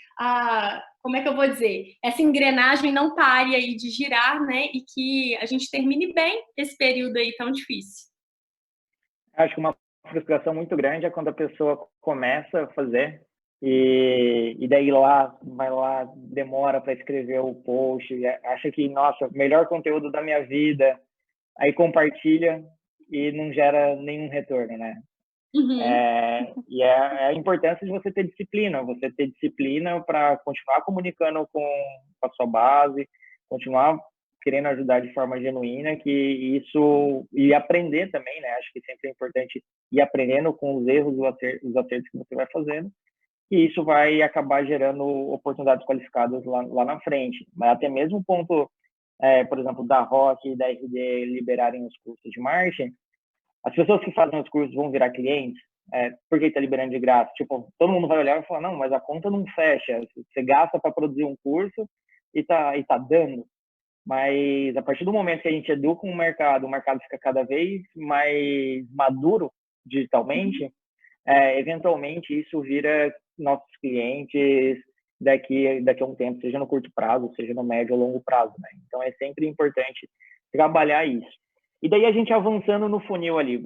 como é que eu vou dizer, essa engrenagem não pare aí de girar, né, e que a gente termine bem esse período aí tão difícil. Acho que uma frustração muito grande é quando a pessoa começa a fazer e daí vai lá, demora para escrever o post, acha que, nossa, melhor conteúdo da minha vida, aí compartilha e não gera nenhum retorno, né? Uhum. E é a importância de você ter disciplina para continuar comunicando com a sua base, continuar querendo ajudar de forma genuína, que isso, e aprender também, né? Acho que sempre é importante ir aprendendo com os erros, os acertos que você vai fazendo, e isso vai acabar gerando oportunidades qualificadas lá na frente. Mas até mesmo o ponto, por exemplo, da Rock e da RD liberarem os cursos de marketing, as pessoas que fazem os cursos vão virar clientes, porque está liberando de graça. Tipo, todo mundo vai olhar e falar, não, mas a conta não fecha, você gasta para produzir um curso e tá dando. Mas a partir do momento que a gente educa o mercado fica cada vez mais maduro digitalmente, eventualmente isso vira nossos clientes daqui a um tempo, seja no curto prazo, seja no médio ou longo prazo, né? Então é sempre importante trabalhar isso. E daí a gente avançando no funil ali,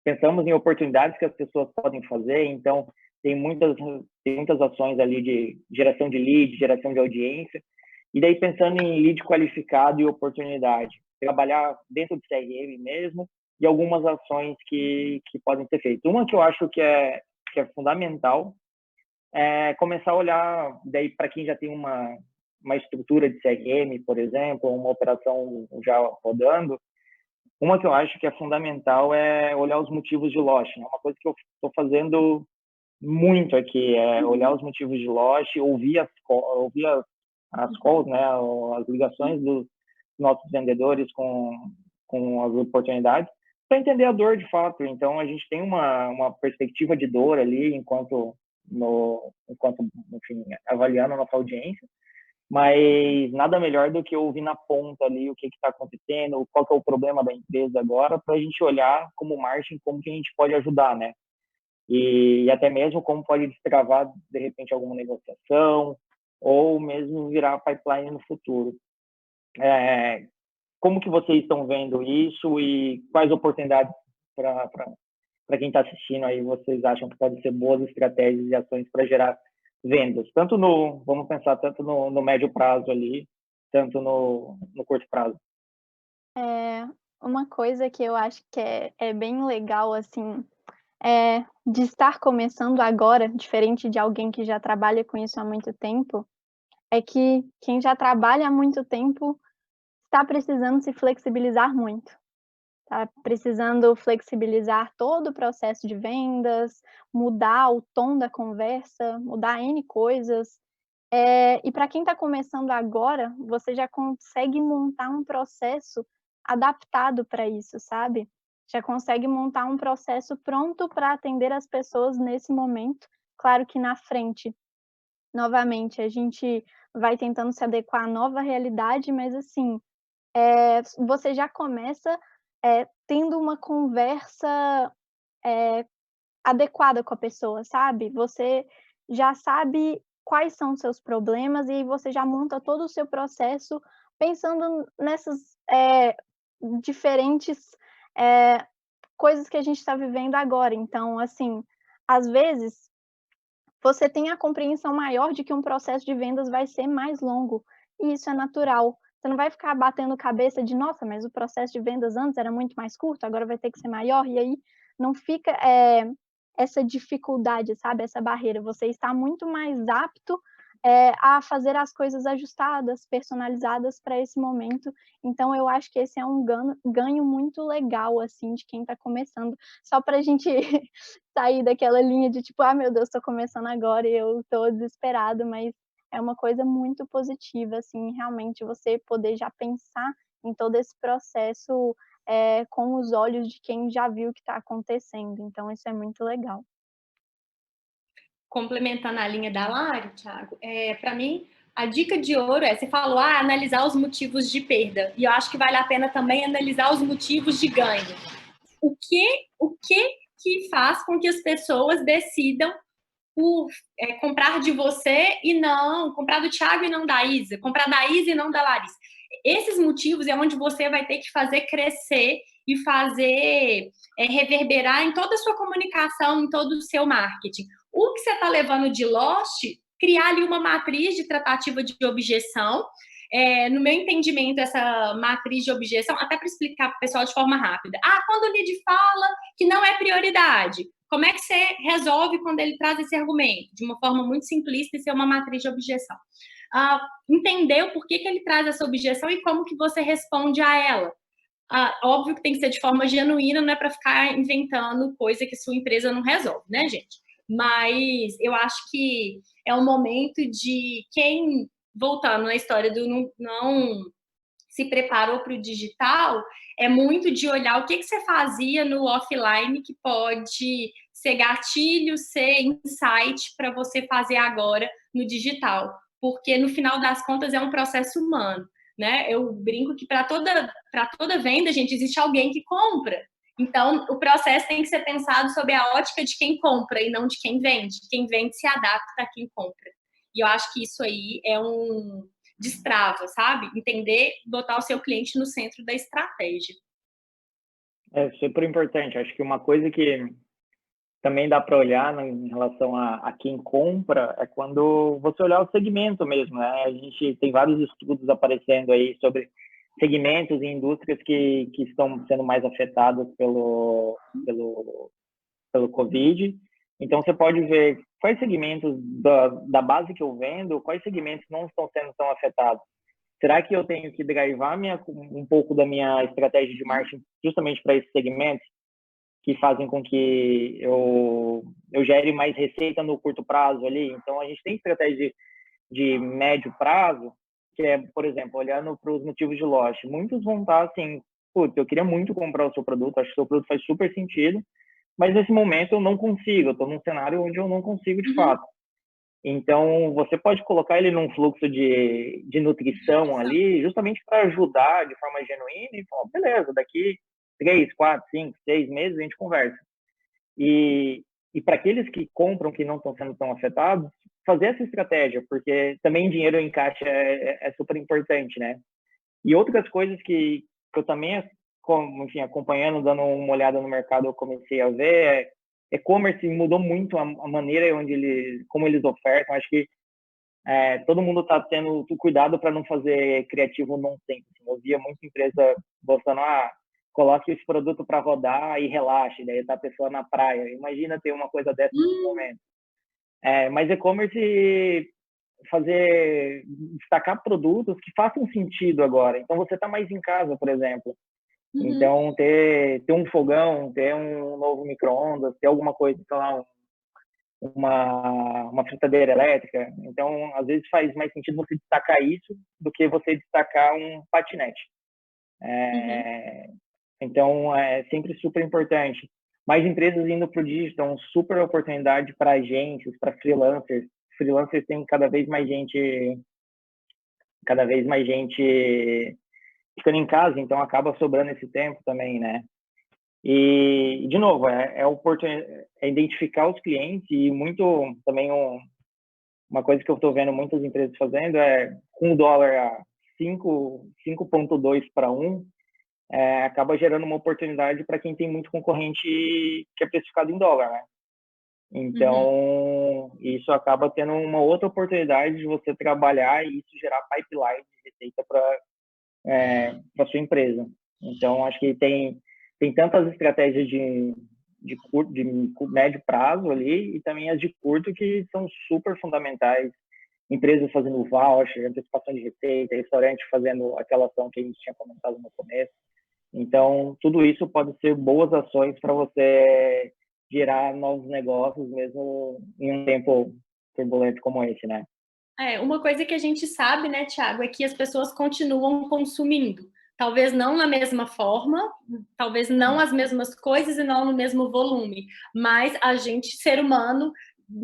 pensamos em oportunidades que as pessoas podem fazer, então tem muitas ações ali de geração de lead, geração de audiência, e daí pensando em lead qualificado e oportunidade, trabalhar dentro do CRM mesmo e algumas ações que podem ser feitas. Uma que eu acho que é fundamental é começar a olhar, daí para quem já tem uma estrutura de CRM, por exemplo, uma operação já rodando, uma que eu acho que é fundamental é olhar os motivos de loss. É uma coisa que eu estou fazendo muito aqui, olhar os motivos de loss, ouvir as calls, né, as ligações dos nossos vendedores com as oportunidades, para entender a dor de fato. Então, a gente tem uma perspectiva de dor ali enquanto enquanto, enfim, avaliando a nossa audiência, mas nada melhor do que ouvir na ponta ali o que está acontecendo, qual que é o problema da empresa agora, para a gente olhar como marketing, como que a gente pode ajudar, né? E até mesmo como pode destravar, de repente, alguma negociação, ou mesmo virar pipeline no futuro. Como que vocês estão vendo isso e quais oportunidades para quem está assistindo aí vocês acham que podem ser boas estratégias e ações para gerar vendas? Vamos pensar tanto no médio prazo ali, tanto no curto prazo. Uma coisa que eu acho que é bem legal, assim, de estar começando agora, diferente de alguém que já trabalha com isso há muito tempo, é que quem já trabalha há muito tempo está precisando se flexibilizar muito. Tá precisando flexibilizar todo o processo de vendas, mudar o tom da conversa, mudar N coisas. E para quem está começando agora, você já consegue montar um processo adaptado para isso, sabe? Já consegue montar um processo pronto para atender as pessoas nesse momento. Claro que na frente, novamente, a gente vai tentando se adequar à nova realidade, mas assim, você já começa, tendo uma conversa, adequada com a pessoa, sabe. Você já sabe quais são os seus problemas e você já monta todo o seu processo pensando nessas, diferentes, eh, coisas que a gente está vivendo agora. Então, assim, às vezes você tem a compreensão maior de que um processo de vendas vai ser mais longo, e isso é natural. Você não vai ficar batendo cabeça de: "Nossa, mas o processo de vendas antes era muito mais curto, agora vai ter que ser maior", e aí não fica, essa dificuldade, sabe, essa barreira. Você está muito mais apto, a fazer as coisas ajustadas, personalizadas para esse momento. Então eu acho que esse é um ganho muito legal, assim, de quem está começando. Só para a gente sair daquela linha de tipo: "Ah, meu Deus, estou começando agora e eu estou desesperado", mas é uma coisa muito positiva, assim, realmente você poder já pensar em todo esse processo, com os olhos de quem já viu o que está acontecendo, então isso é muito legal. Complementando a linha da Lari, Thiago, para mim, a dica de ouro você falou, analisar os motivos de perda, e eu acho que vale a pena também analisar os motivos de ganho. O que faz com que as pessoas decidam por comprar de você e não comprar do Thiago e não da Isa, comprar da Isa e não da Larissa. Esses motivos é onde você vai ter que fazer crescer e fazer reverberar em toda a sua comunicação, em todo o seu marketing. O que você está levando de Lost, criar ali uma matriz de tratativa de objeção. No meu entendimento, essa matriz de objeção, até para explicar para o pessoal de forma rápida. Quando o lead fala que não é prioridade, como é que você resolve quando ele traz esse argumento? De uma forma muito simplista e ser uma matriz de objeção. Entender o porquê que ele traz essa objeção e como que você responde a ela. Óbvio que tem que ser de forma genuína, não é para ficar inventando coisa que sua empresa não resolve, né, gente? Mas eu acho que é um momento de quem, voltando na história do não se preparou para o digital, é muito de olhar o que você fazia no offline que pode ser gatilho, ser insight para você fazer agora no digital. Porque, no final das contas, é um processo humano. Né? Eu brinco que para toda venda, gente, existe alguém que compra. Então, o processo tem que ser pensado sob a ótica de quem compra e não de quem vende. Quem vende se adapta a quem compra. E eu acho que isso aí é um destrava, sabe? Entender, botar o seu cliente no centro da estratégia. É super importante. Acho que uma coisa que também dá para olhar em relação a quem compra é quando você olhar o segmento mesmo, né? A gente tem vários estudos aparecendo aí sobre segmentos e indústrias que estão sendo mais afetadas pelo Covid. Então, você pode ver quais segmentos da base que eu vendo, quais segmentos não estão sendo tão afetados. Será que eu tenho que drivar um pouco da minha estratégia de marketing justamente para esses segmentos que fazem com que eu gere mais receita no curto prazo ali? Então, a gente tem estratégia de médio prazo, que é, por exemplo, olhando para os motivos de loja. Muitos vão estar assim, putz, eu queria muito comprar o seu produto, acho que o seu produto faz super sentido, mas nesse momento eu não consigo, eu estou num cenário onde eu não consigo de Uhum. fato. Então, você pode colocar ele num fluxo de nutrição ali, justamente para ajudar de forma genuína e falar, beleza, daqui 3, 4, 5, 6 meses a gente conversa. E para aqueles que compram, que não estão sendo tão afetados, fazer essa estratégia, porque também dinheiro em caixa é super importante, né? E outras coisas que eu também, enfim, acompanhando, dando uma olhada no mercado, eu comecei a ver, e-commerce mudou muito a maneira como eles ofertam. Acho que todo mundo está tendo cuidado para não fazer criativo nonsense. Eu via muita empresa botando, coloque esse produto para rodar e relaxe, daí tá a pessoa na praia. Imagina ter uma coisa dessa nesse momento. Mas e-commerce destacar produtos que façam sentido agora. Então, você está mais em casa, por exemplo. Uhum. Então, ter um fogão, ter um novo micro-ondas, ter alguma coisa, sei lá, uma fritadeira elétrica. Então, às vezes faz mais sentido você destacar isso do que você destacar um patinete. Então, é sempre super importante. Mais empresas indo para o digital, uma super oportunidade para agências, para freelancers. Freelancers tem cada vez mais gente ficando em casa, então acaba sobrando esse tempo também, né? E, de novo, é identificar os clientes e muito também uma coisa que eu estou vendo muitas empresas fazendo com o dólar a 5,2 para 1, acaba gerando uma oportunidade para quem tem muito concorrente que é precificado em dólar, né? Então, isso acaba tendo uma outra oportunidade de você trabalhar e isso gerar pipeline de receita para sua empresa. Então, acho que tem tantas estratégias de médio prazo ali e também as de curto que são super fundamentais. Empresas fazendo voucher, antecipação de receita, restaurante fazendo aquela ação que a gente tinha comentado no começo. Então, tudo isso pode ser boas ações para você gerar novos negócios, mesmo em um tempo turbulento como esse, né? Uma coisa que a gente sabe, né, Thiago, é que as pessoas continuam consumindo. Talvez não na mesma forma, talvez não as mesmas coisas e não no mesmo volume, mas a gente, ser humano,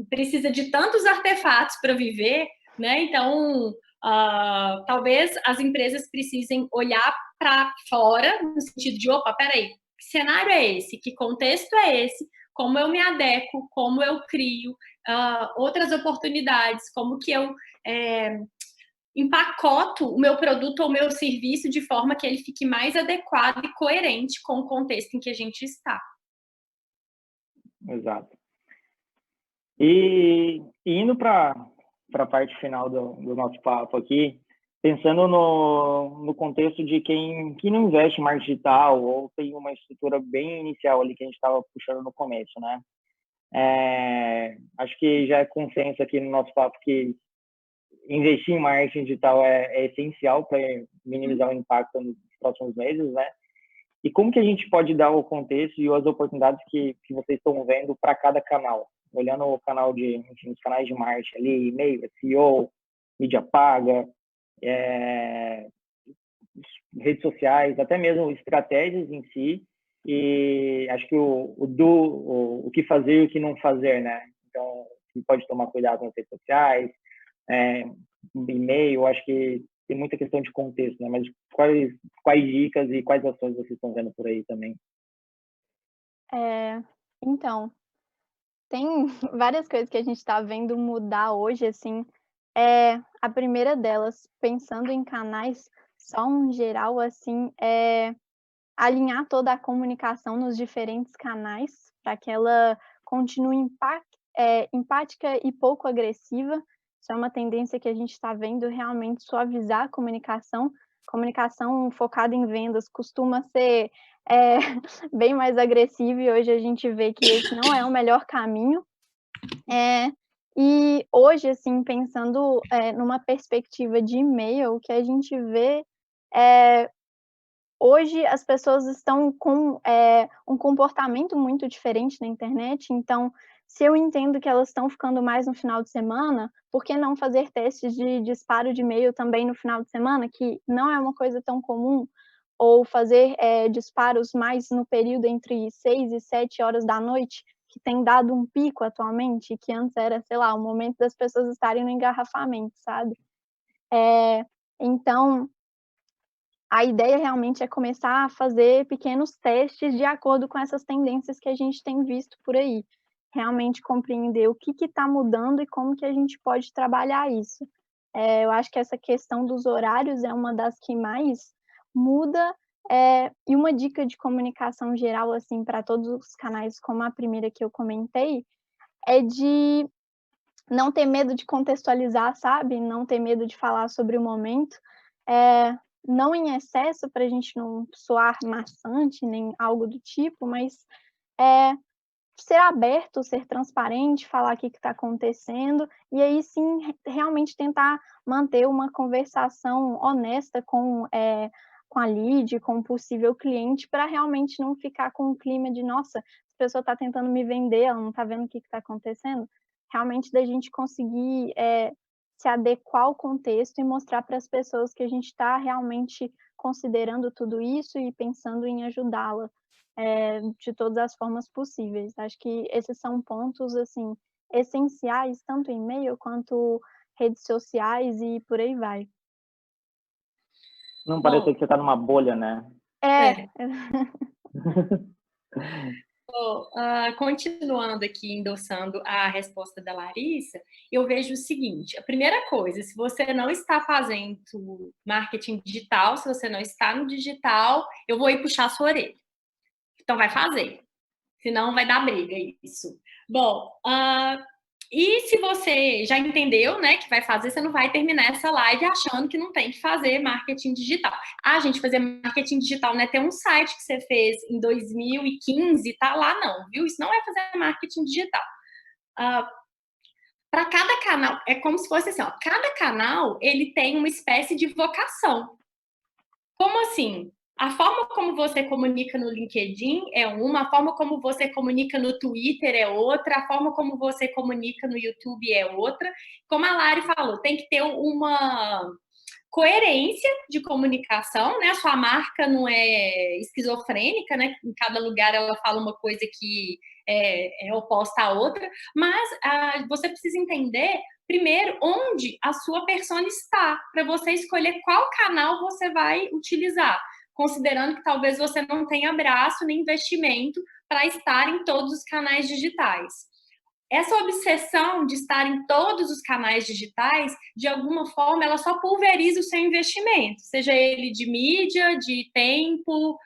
precisa de tantos artefatos para viver, né? Então, talvez as empresas precisem olhar para fora, no sentido de, opa, peraí, que cenário é esse? Que contexto é esse? Como eu me adequo? Como eu crio outras oportunidades? Como que eu empacoto o meu produto ou o meu serviço de forma que ele fique mais adequado e coerente com o contexto em que a gente está. Exato. E indo para a parte final do nosso papo aqui, pensando no contexto de quem não investe em marketing digital ou tem uma estrutura bem inicial ali que a gente estava puxando no começo, né? Acho que já é consenso aqui no nosso papo que investir em marketing digital é essencial para minimizar o impacto nos próximos meses, né? E como que a gente pode dar o contexto e as oportunidades que vocês estão vendo para cada canal? Olhando o canal os canais de marketing ali, e-mail, SEO, mídia paga, redes sociais, até mesmo estratégias em si, e acho que o que fazer e o que não fazer, né? Então, você pode tomar cuidado nas redes sociais, e-mail, acho que tem muita questão de contexto, né? Mas quais dicas e quais ações vocês estão vendo por aí também? Então, tem várias coisas que a gente está vendo mudar hoje, assim. A primeira delas, pensando em canais, só um geral, assim, alinhar toda a comunicação nos diferentes canais para que ela continue empática e pouco agressiva. Isso é uma tendência que a gente está vendo, realmente suavizar a comunicação. Comunicação focada em vendas costuma ser bem mais agressiva e hoje a gente vê que esse não é o melhor caminho. E hoje, assim, pensando numa perspectiva de e-mail, o que a gente vê hoje as pessoas estão com um comportamento muito diferente na internet, então, se eu entendo que elas estão ficando mais no final de semana, por que não fazer testes de disparo de e-mail também no final de semana, que não é uma coisa tão comum? ou fazer disparos mais no período entre 6 e 7 horas da noite, que tem dado um pico atualmente, que antes era, sei lá, o momento das pessoas estarem no engarrafamento, sabe? Então, a ideia realmente é começar a fazer pequenos testes de acordo com essas tendências que a gente tem visto por aí. Realmente compreender o que está mudando e como que a gente pode trabalhar isso. Eu acho que essa questão dos horários é uma das que mais muda, e uma dica de comunicação geral, assim, para todos os canais, como a primeira que eu comentei, é de não ter medo de contextualizar, sabe? Não ter medo de falar sobre o momento, não em excesso, para a gente não soar maçante, nem algo do tipo, mas ser aberto, ser transparente, falar o que está acontecendo, e aí sim, realmente tentar manter uma conversação honesta com a lead, com o possível cliente, para realmente não ficar com o clima de, nossa, a pessoa está tentando me vender, ela não está vendo o que está acontecendo. Realmente da gente conseguir se adequar ao contexto e mostrar para as pessoas que a gente está realmente considerando tudo isso e pensando em ajudá-la de todas as formas possíveis. Acho que esses são pontos, assim, essenciais, tanto em e-mail quanto redes sociais e por aí vai. Não parecer que você está numa bolha, né? Continuando aqui, endossando a resposta da Larissa, eu vejo o seguinte: a primeira coisa, se você não está fazendo marketing digital, se você não está no digital, eu vou ir puxar a sua orelha. Então vai fazer, senão vai dar briga isso. Bom, e se você já entendeu, né, que vai fazer, você não vai terminar essa live achando que não tem que fazer marketing digital. Gente, fazer marketing digital não é ter um site que você fez em 2015, tá lá não, viu? Isso não é fazer marketing digital. Para cada canal, é como se fosse assim, ó, cada canal, ele tem uma espécie de vocação. Como assim? A forma como você comunica no LinkedIn é uma, a forma como você comunica no Twitter é outra, a forma como você comunica no YouTube é outra. Como a Lari falou, tem que ter uma coerência de comunicação, né? A sua marca não é esquizofrênica, né? Em cada lugar ela fala uma coisa que é oposta à outra, mas você precisa entender primeiro onde a sua persona está, para você escolher qual canal você vai utilizar, considerando que talvez você não tenha braço nem investimento para estar em todos os canais digitais. Essa obsessão de estar em todos os canais digitais, de alguma forma, ela só pulveriza o seu investimento, seja ele de mídia, de tempo,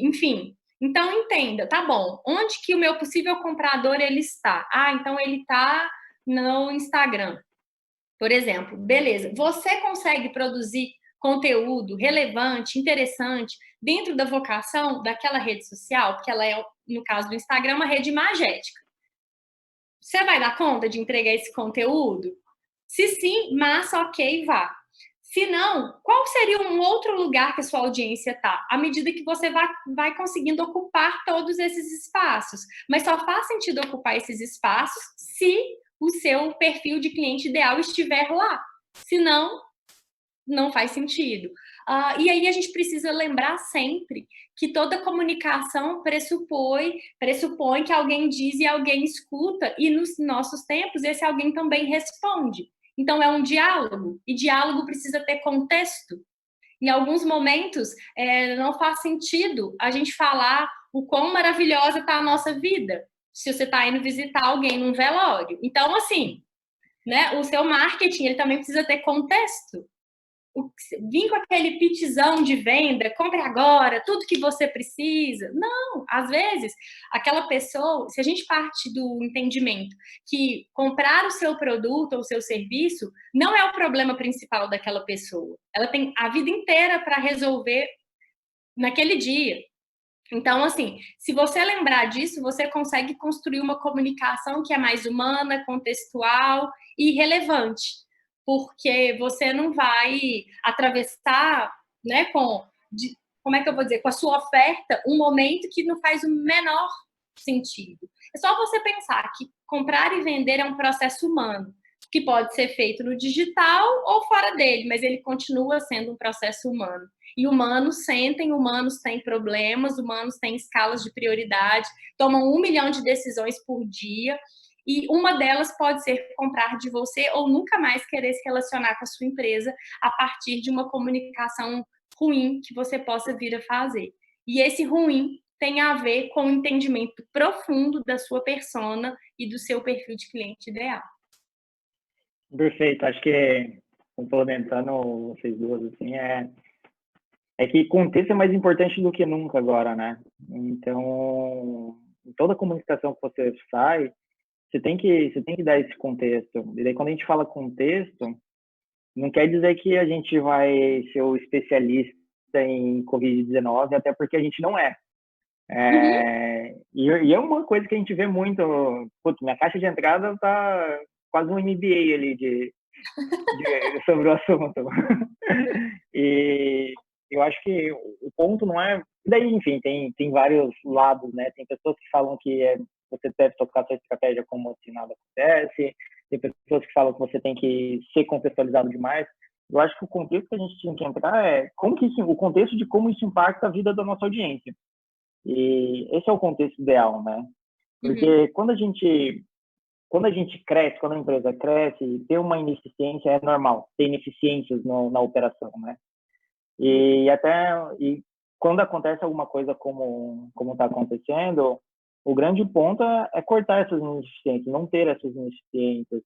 enfim. Então, entenda, tá bom, onde que o meu possível comprador ele está? Então ele está no Instagram, por exemplo. Beleza, você consegue produzir conteúdo relevante, interessante, dentro da vocação daquela rede social, porque ela é, no caso do Instagram, uma rede imagética. Você vai dar conta de entregar esse conteúdo? Se sim, massa, ok, vá. Se não, qual seria um outro lugar que a sua audiência está? À medida que você vai conseguindo ocupar todos esses espaços. Mas só faz sentido ocupar esses espaços se o seu perfil de cliente ideal estiver lá. Se não, não faz sentido. E aí a gente precisa lembrar sempre que toda comunicação pressupõe que alguém diz e alguém escuta, e nos nossos tempos esse alguém também responde. Então é um diálogo, e diálogo precisa ter contexto. Em alguns momentos não faz sentido a gente falar o quão maravilhosa está a nossa vida, se você está indo visitar alguém num velório. Então, assim, né, o seu marketing ele também precisa ter contexto. Vim com aquele pitchzão de venda, compre agora, tudo que você precisa. Não, às vezes, aquela pessoa, se a gente parte do entendimento que comprar o seu produto ou o seu serviço não é o problema principal daquela pessoa. Ela tem a vida inteira para resolver naquele dia. Então, assim, se você lembrar disso, você consegue construir uma comunicação que é mais humana, contextual e relevante. Porque você não vai atravessar, né, como é que eu vou dizer, com a sua oferta, um momento que não faz o menor sentido. É só você pensar que comprar e vender é um processo humano. que pode ser feito no digital ou fora dele, mas ele continua sendo um processo humano. E humanos sentem, humanos têm problemas, humanos têm escalas de prioridade, tomam 1 milhão de decisões por dia, e uma delas pode ser comprar de você ou nunca mais querer se relacionar com a sua empresa a partir de uma comunicação ruim que você possa vir a fazer. E esse ruim tem a ver com o entendimento profundo da sua persona e do seu perfil de cliente ideal. Perfeito. Acho que, complementando vocês duas, assim, é que contexto é mais importante do que nunca agora, né? Então, em toda comunicação que você sai, você tem que dar esse contexto. E daí, quando a gente fala contexto, não quer dizer que a gente vai ser o especialista em Covid-19, até porque a gente não é. E é uma coisa que a gente vê muito. Putz, minha caixa de entrada tá quase um MBA ali sobre o assunto. E eu acho que o ponto não é... Daí, enfim, tem vários lados, né? Tem pessoas que falam que você deve tocar sua estratégia como se nada acontece. Tem pessoas que falam que você tem que ser contextualizado demais. Eu acho que o contexto que a gente tinha que entrar é o contexto de como isso impacta a vida da nossa audiência. E esse é o contexto ideal, né? Porque quando a gente cresce, quando a empresa cresce, ter uma ineficiência é normal, ter ineficiências na operação, né? E quando acontece alguma coisa como está acontecendo, o grande ponto é cortar essas ineficiências, não ter essas ineficiências.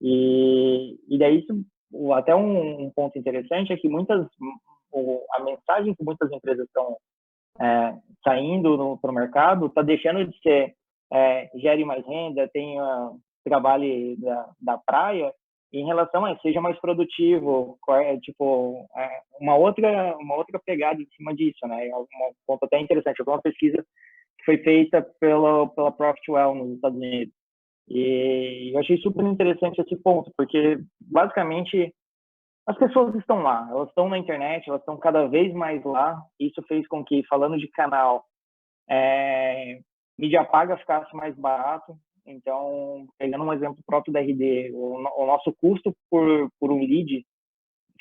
E daí isso, até um ponto interessante é que a mensagem que muitas empresas estão saindo para o mercado está deixando de ser gere mais renda, tenha trabalho da praia, em relação a seja mais produtivo, uma outra pegada em cima disso, né? É um ponto até interessante. Eu vi uma pesquisa que foi feita pela Profitwell nos Estados Unidos. E eu achei super interessante esse ponto, porque basicamente as pessoas estão lá, elas estão na internet, elas estão cada vez mais lá. Isso fez com que, falando de canal, mídia paga ficasse mais barato. Então, pegando um exemplo próprio da RD, o nosso custo por um lead,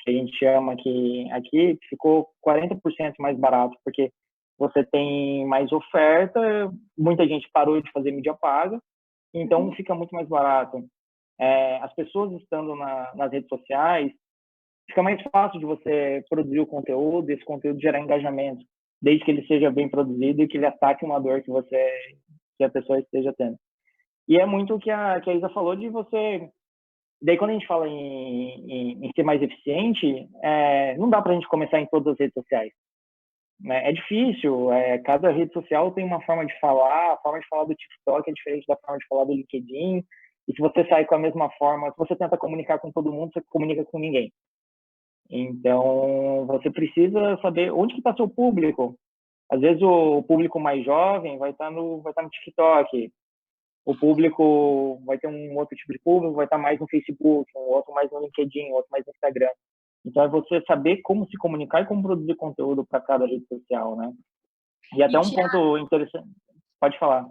que a gente chama aqui ficou 40% mais barato, porque você tem mais oferta, muita gente parou de fazer mídia paga, então fica muito mais barato. As pessoas estando nas redes sociais, fica mais fácil de você produzir o conteúdo, esse conteúdo gerar engajamento, desde que ele seja bem produzido e que ele ataque uma dor que a pessoa esteja tendo. E é muito o que a Isa falou de você... Daí, quando a gente fala em ser mais eficiente, não dá para a gente começar em todas as redes sociais. Né? É difícil. Cada rede social tem uma forma de falar. A forma de falar do TikTok é diferente da forma de falar do LinkedIn. E se você sai com a mesma forma, se você tenta comunicar com todo mundo, você comunica com ninguém. Então, você precisa saber onde que está seu público. Às vezes, o público mais jovem vai estar no TikTok. O público vai ter um outro tipo de público, vai estar mais no Facebook, um outro mais no LinkedIn, outro mais no Instagram. Então, é você saber como se comunicar e como produzir conteúdo para cada rede social, né? E até um ponto interessante... Pode falar.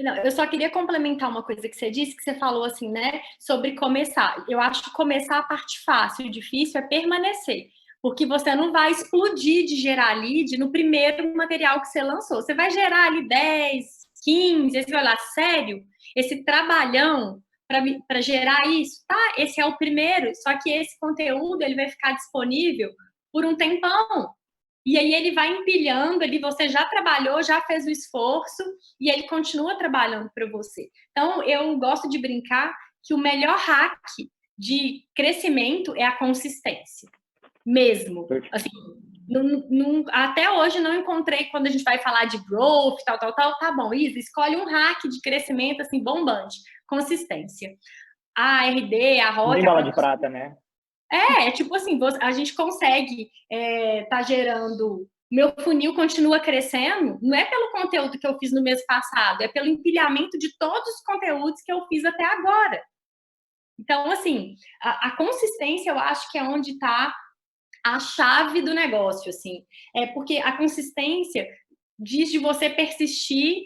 Não, eu só queria complementar uma coisa que você disse, que você falou assim, né, sobre começar. Eu acho que começar a parte fácil, o difícil é permanecer. Porque você não vai explodir de gerar lead no primeiro material que você lançou. Você vai gerar ali 10, 15, aí você vai lá, sério? Esse trabalhão para gerar isso, tá? Esse é o primeiro, só que esse conteúdo ele vai ficar disponível por um tempão. E aí ele vai empilhando, você já trabalhou, já fez o esforço, e ele continua trabalhando para você. Então, eu gosto de brincar que o melhor hack de crescimento é a consistência. Mesmo. Assim, até hoje não encontrei, quando a gente vai falar de growth, tal, tá bom, Isa, escolhe um hack de crescimento, assim, bombante. Consistência. A RD, a Rock... Bala de prata, né? Tipo assim, a gente consegue tá gerando... Meu funil continua crescendo, não é pelo conteúdo que eu fiz no mês passado, é pelo empilhamento de todos os conteúdos que eu fiz até agora. Então, assim, a consistência eu acho que é onde está a chave do negócio, assim. Porque a consistência diz de você persistir,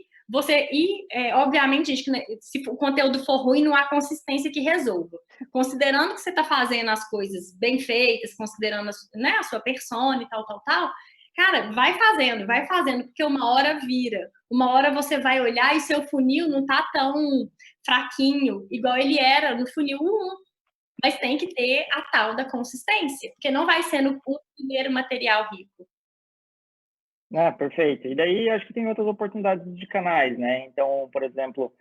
obviamente, gente, se o conteúdo for ruim, não há consistência que resolva. Considerando que você está fazendo as coisas bem feitas, considerando a sua persona e tal, cara, vai fazendo, porque uma hora vira. Uma hora você vai olhar e seu funil não tá tão fraquinho, igual ele era no funil 1. Mas tem que ter a tal da consistência, porque não vai ser no primeiro material rico. Perfeito. E daí acho que tem outras oportunidades de canais, né? Então, por exemplo,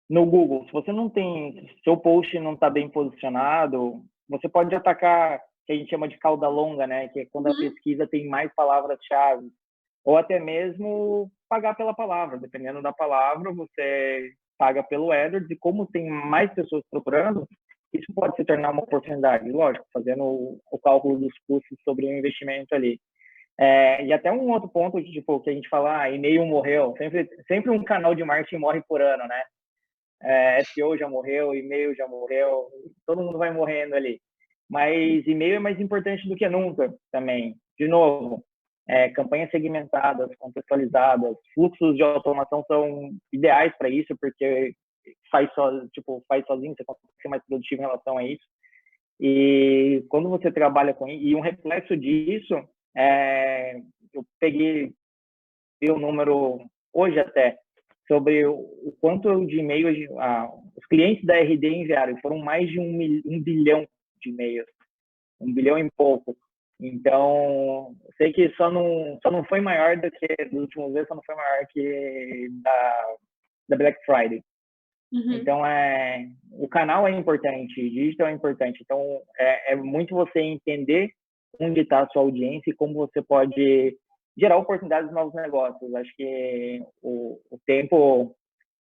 no Google, se você não tem, seu post não está bem posicionado, você pode atacar, que a gente chama de cauda longa, né? Que é quando a pesquisa tem mais palavras-chave. Ou até mesmo pagar pela palavra. Dependendo da palavra, você paga pelo AdWords, e como tem mais pessoas procurando, isso pode se tornar uma oportunidade, lógico, fazendo o cálculo dos custos sobre o investimento ali. E até um outro ponto, tipo, que a gente fala, e-mail morreu. Sempre um canal de marketing morre por ano, né? SEO já morreu, e-mail já morreu, todo mundo vai morrendo ali. Mas e-mail é mais importante do que nunca também. De novo, campanhas segmentadas, contextualizadas, fluxos de automação são ideais para isso, porque faz sozinho, você consegue ser mais produtivo em relação a isso. E quando você trabalha com isso, e um reflexo disso, eu peguei o número hoje até, sobre o quanto de e-mails os clientes da RD enviaram, foram mais de 1 bilhão de e-mails, 1 bilhão e pouco. Então, sei que só não foi maior do que, dos últimos vezes, só não foi maior que da Black Friday. Então, o canal é importante, o digital é importante. Então, é muito você entender onde está a sua audiência e como você pode gerar oportunidades de novos negócios. Acho que o tempo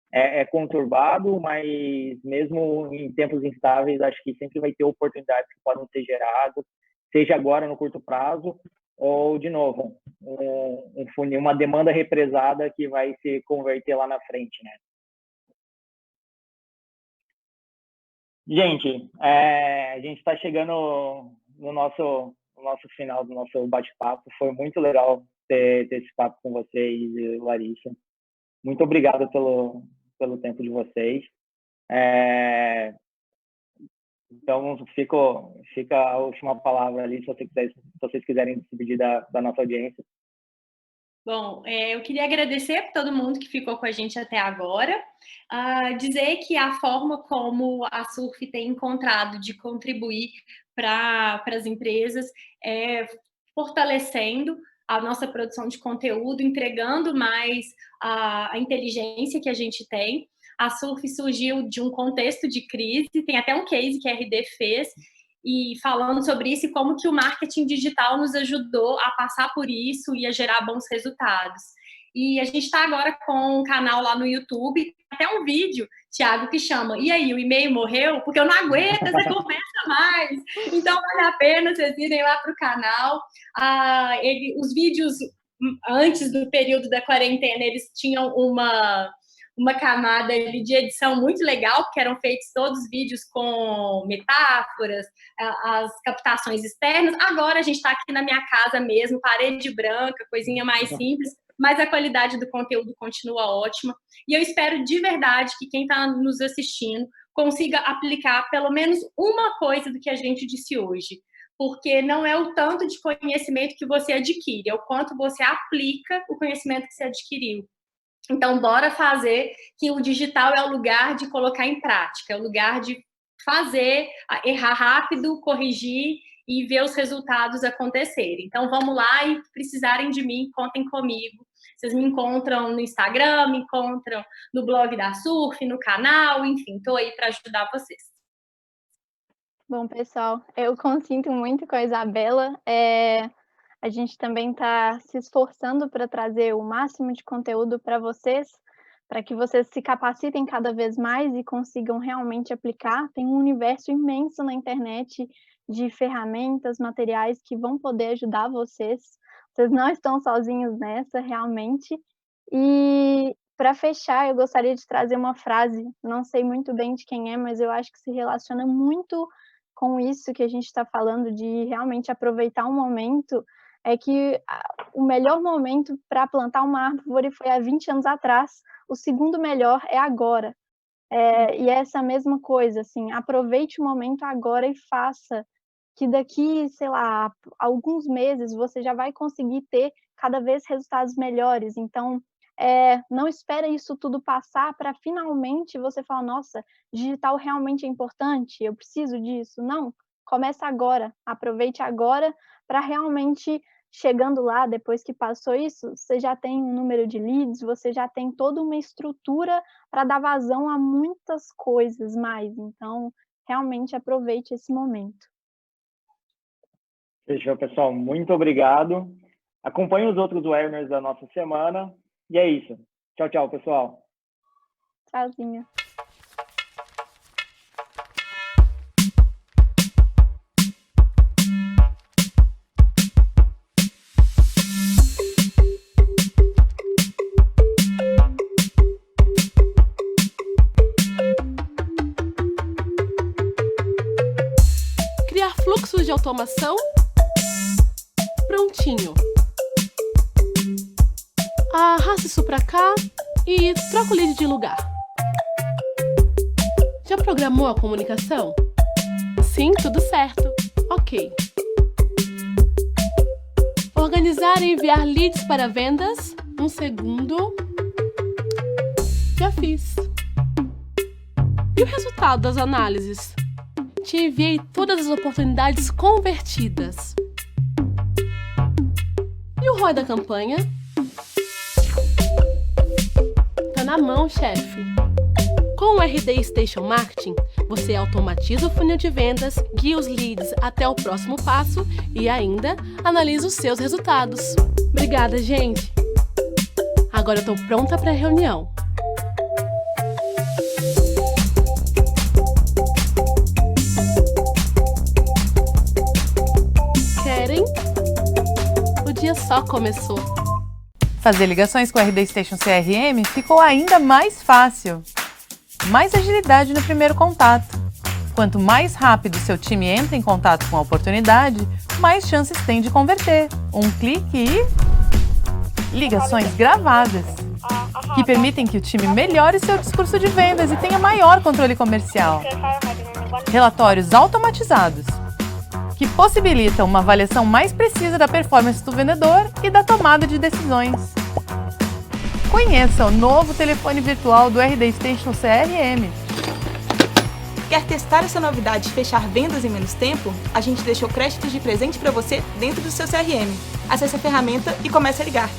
é conturbado, mas mesmo em tempos instáveis, acho que sempre vai ter oportunidades que podem ser geradas, seja agora no curto prazo, ou, de novo, um funil, uma demanda represada que vai se converter lá na frente, né? Gente, a gente está chegando no nosso final do nosso bate-papo. Foi muito legal ter esse papo com vocês, Larissa. Muito obrigado pelo tempo de vocês. Então, fica a última palavra ali, se vocês quiserem se despedir da nossa audiência. Bom, eu queria agradecer por todo mundo que ficou com a gente até agora. Dizer que a forma como a Surf tem encontrado de contribuir para as empresas é fortalecendo a nossa produção de conteúdo, entregando mais a inteligência que a gente tem. A Surf surgiu de um contexto de crise, tem até um case que a RD fez, e falando sobre isso e como que o marketing digital nos ajudou a passar por isso e a gerar bons resultados. E a gente está agora com um canal lá no YouTube, até um vídeo, Thiago, que chama "E aí, o e-mail morreu?", porque eu não aguento essa conversa mais. Então, vale a pena vocês irem lá para o canal. Os vídeos, antes do período da quarentena, eles tinham uma camada de edição muito legal, porque eram feitos todos os vídeos com metáforas, as captações externas. Agora a gente está aqui na minha casa mesmo, parede branca, coisinha mais simples, mas a qualidade do conteúdo continua ótima. E eu espero de verdade que quem está nos assistindo consiga aplicar pelo menos uma coisa do que a gente disse hoje. Porque não é o tanto de conhecimento que você adquire, é o quanto você aplica o conhecimento que você adquiriu. Então, bora fazer que o digital é o lugar de colocar em prática, é o lugar de fazer, errar rápido, corrigir e ver os resultados acontecerem. Então, vamos lá, e precisarem de mim, contem comigo. Vocês me encontram no Instagram, me encontram no blog da Surf, no canal, enfim, estou aí para ajudar vocês. Bom, pessoal, eu consinto muito com a Isabela. A gente também está se esforçando para trazer o máximo de conteúdo para vocês, para que vocês se capacitem cada vez mais e consigam realmente aplicar. Tem um universo imenso na internet de ferramentas, materiais que vão poder ajudar vocês. Vocês não estão sozinhos nessa, realmente. E para fechar, eu gostaria de trazer uma frase, não sei muito bem de quem é, mas eu acho que se relaciona muito com isso que a gente está falando, de realmente aproveitar um momento. É que o melhor momento para plantar uma árvore foi há 20 anos atrás. o segundo melhor é agora. E é essa mesma coisa, assim, aproveite o momento agora e faça, que daqui, sei lá, alguns meses você já vai conseguir ter cada vez resultados melhores. Então, não espera isso tudo passar para finalmente você falar: "Nossa, digital realmente é importante, eu preciso disso". Não, começa agora, aproveite agora para realmente chegando lá, depois que passou isso, você já tem um número de leads, você já tem toda uma estrutura para dar vazão a muitas coisas mais. Então, realmente aproveite esse momento. Fechou, pessoal. Muito obrigado. Acompanhe os outros webinars da nossa semana. E é isso. Tchau, tchau, pessoal. Tchauzinho. Criar fluxos de automação? Prontinho. Arrasta isso para cá e troca o lead de lugar. Já programou a comunicação? Sim, tudo certo. Ok. Organizar e enviar leads para vendas? Um segundo. Já fiz. E o resultado das análises? Te enviei todas as oportunidades convertidas. E o ROI da campanha? Tá na mão, chefe. Com o RD Station Marketing, você automatiza o funil de vendas, guia os leads até o próximo passo e ainda analisa os seus resultados. Obrigada, gente! Agora eu tô pronta para a reunião. Querem? O dia só começou. Fazer ligações com o RD Station CRM ficou ainda mais fácil. Mais agilidade no primeiro contato. Quanto mais rápido seu time entra em contato com a oportunidade, mais chances tem de converter. Um clique e ligações gravadas, que permitem que o time melhore seu discurso de vendas e tenha maior controle comercial. Relatórios automatizados, que possibilitam uma avaliação mais precisa da performance do vendedor e da tomada de decisões. Conheça o novo telefone virtual do RD Station CRM. Quer testar essa novidade e fechar vendas em menos tempo? A gente deixou créditos de presente para você dentro do seu CRM. Acesse a ferramenta e comece a ligar.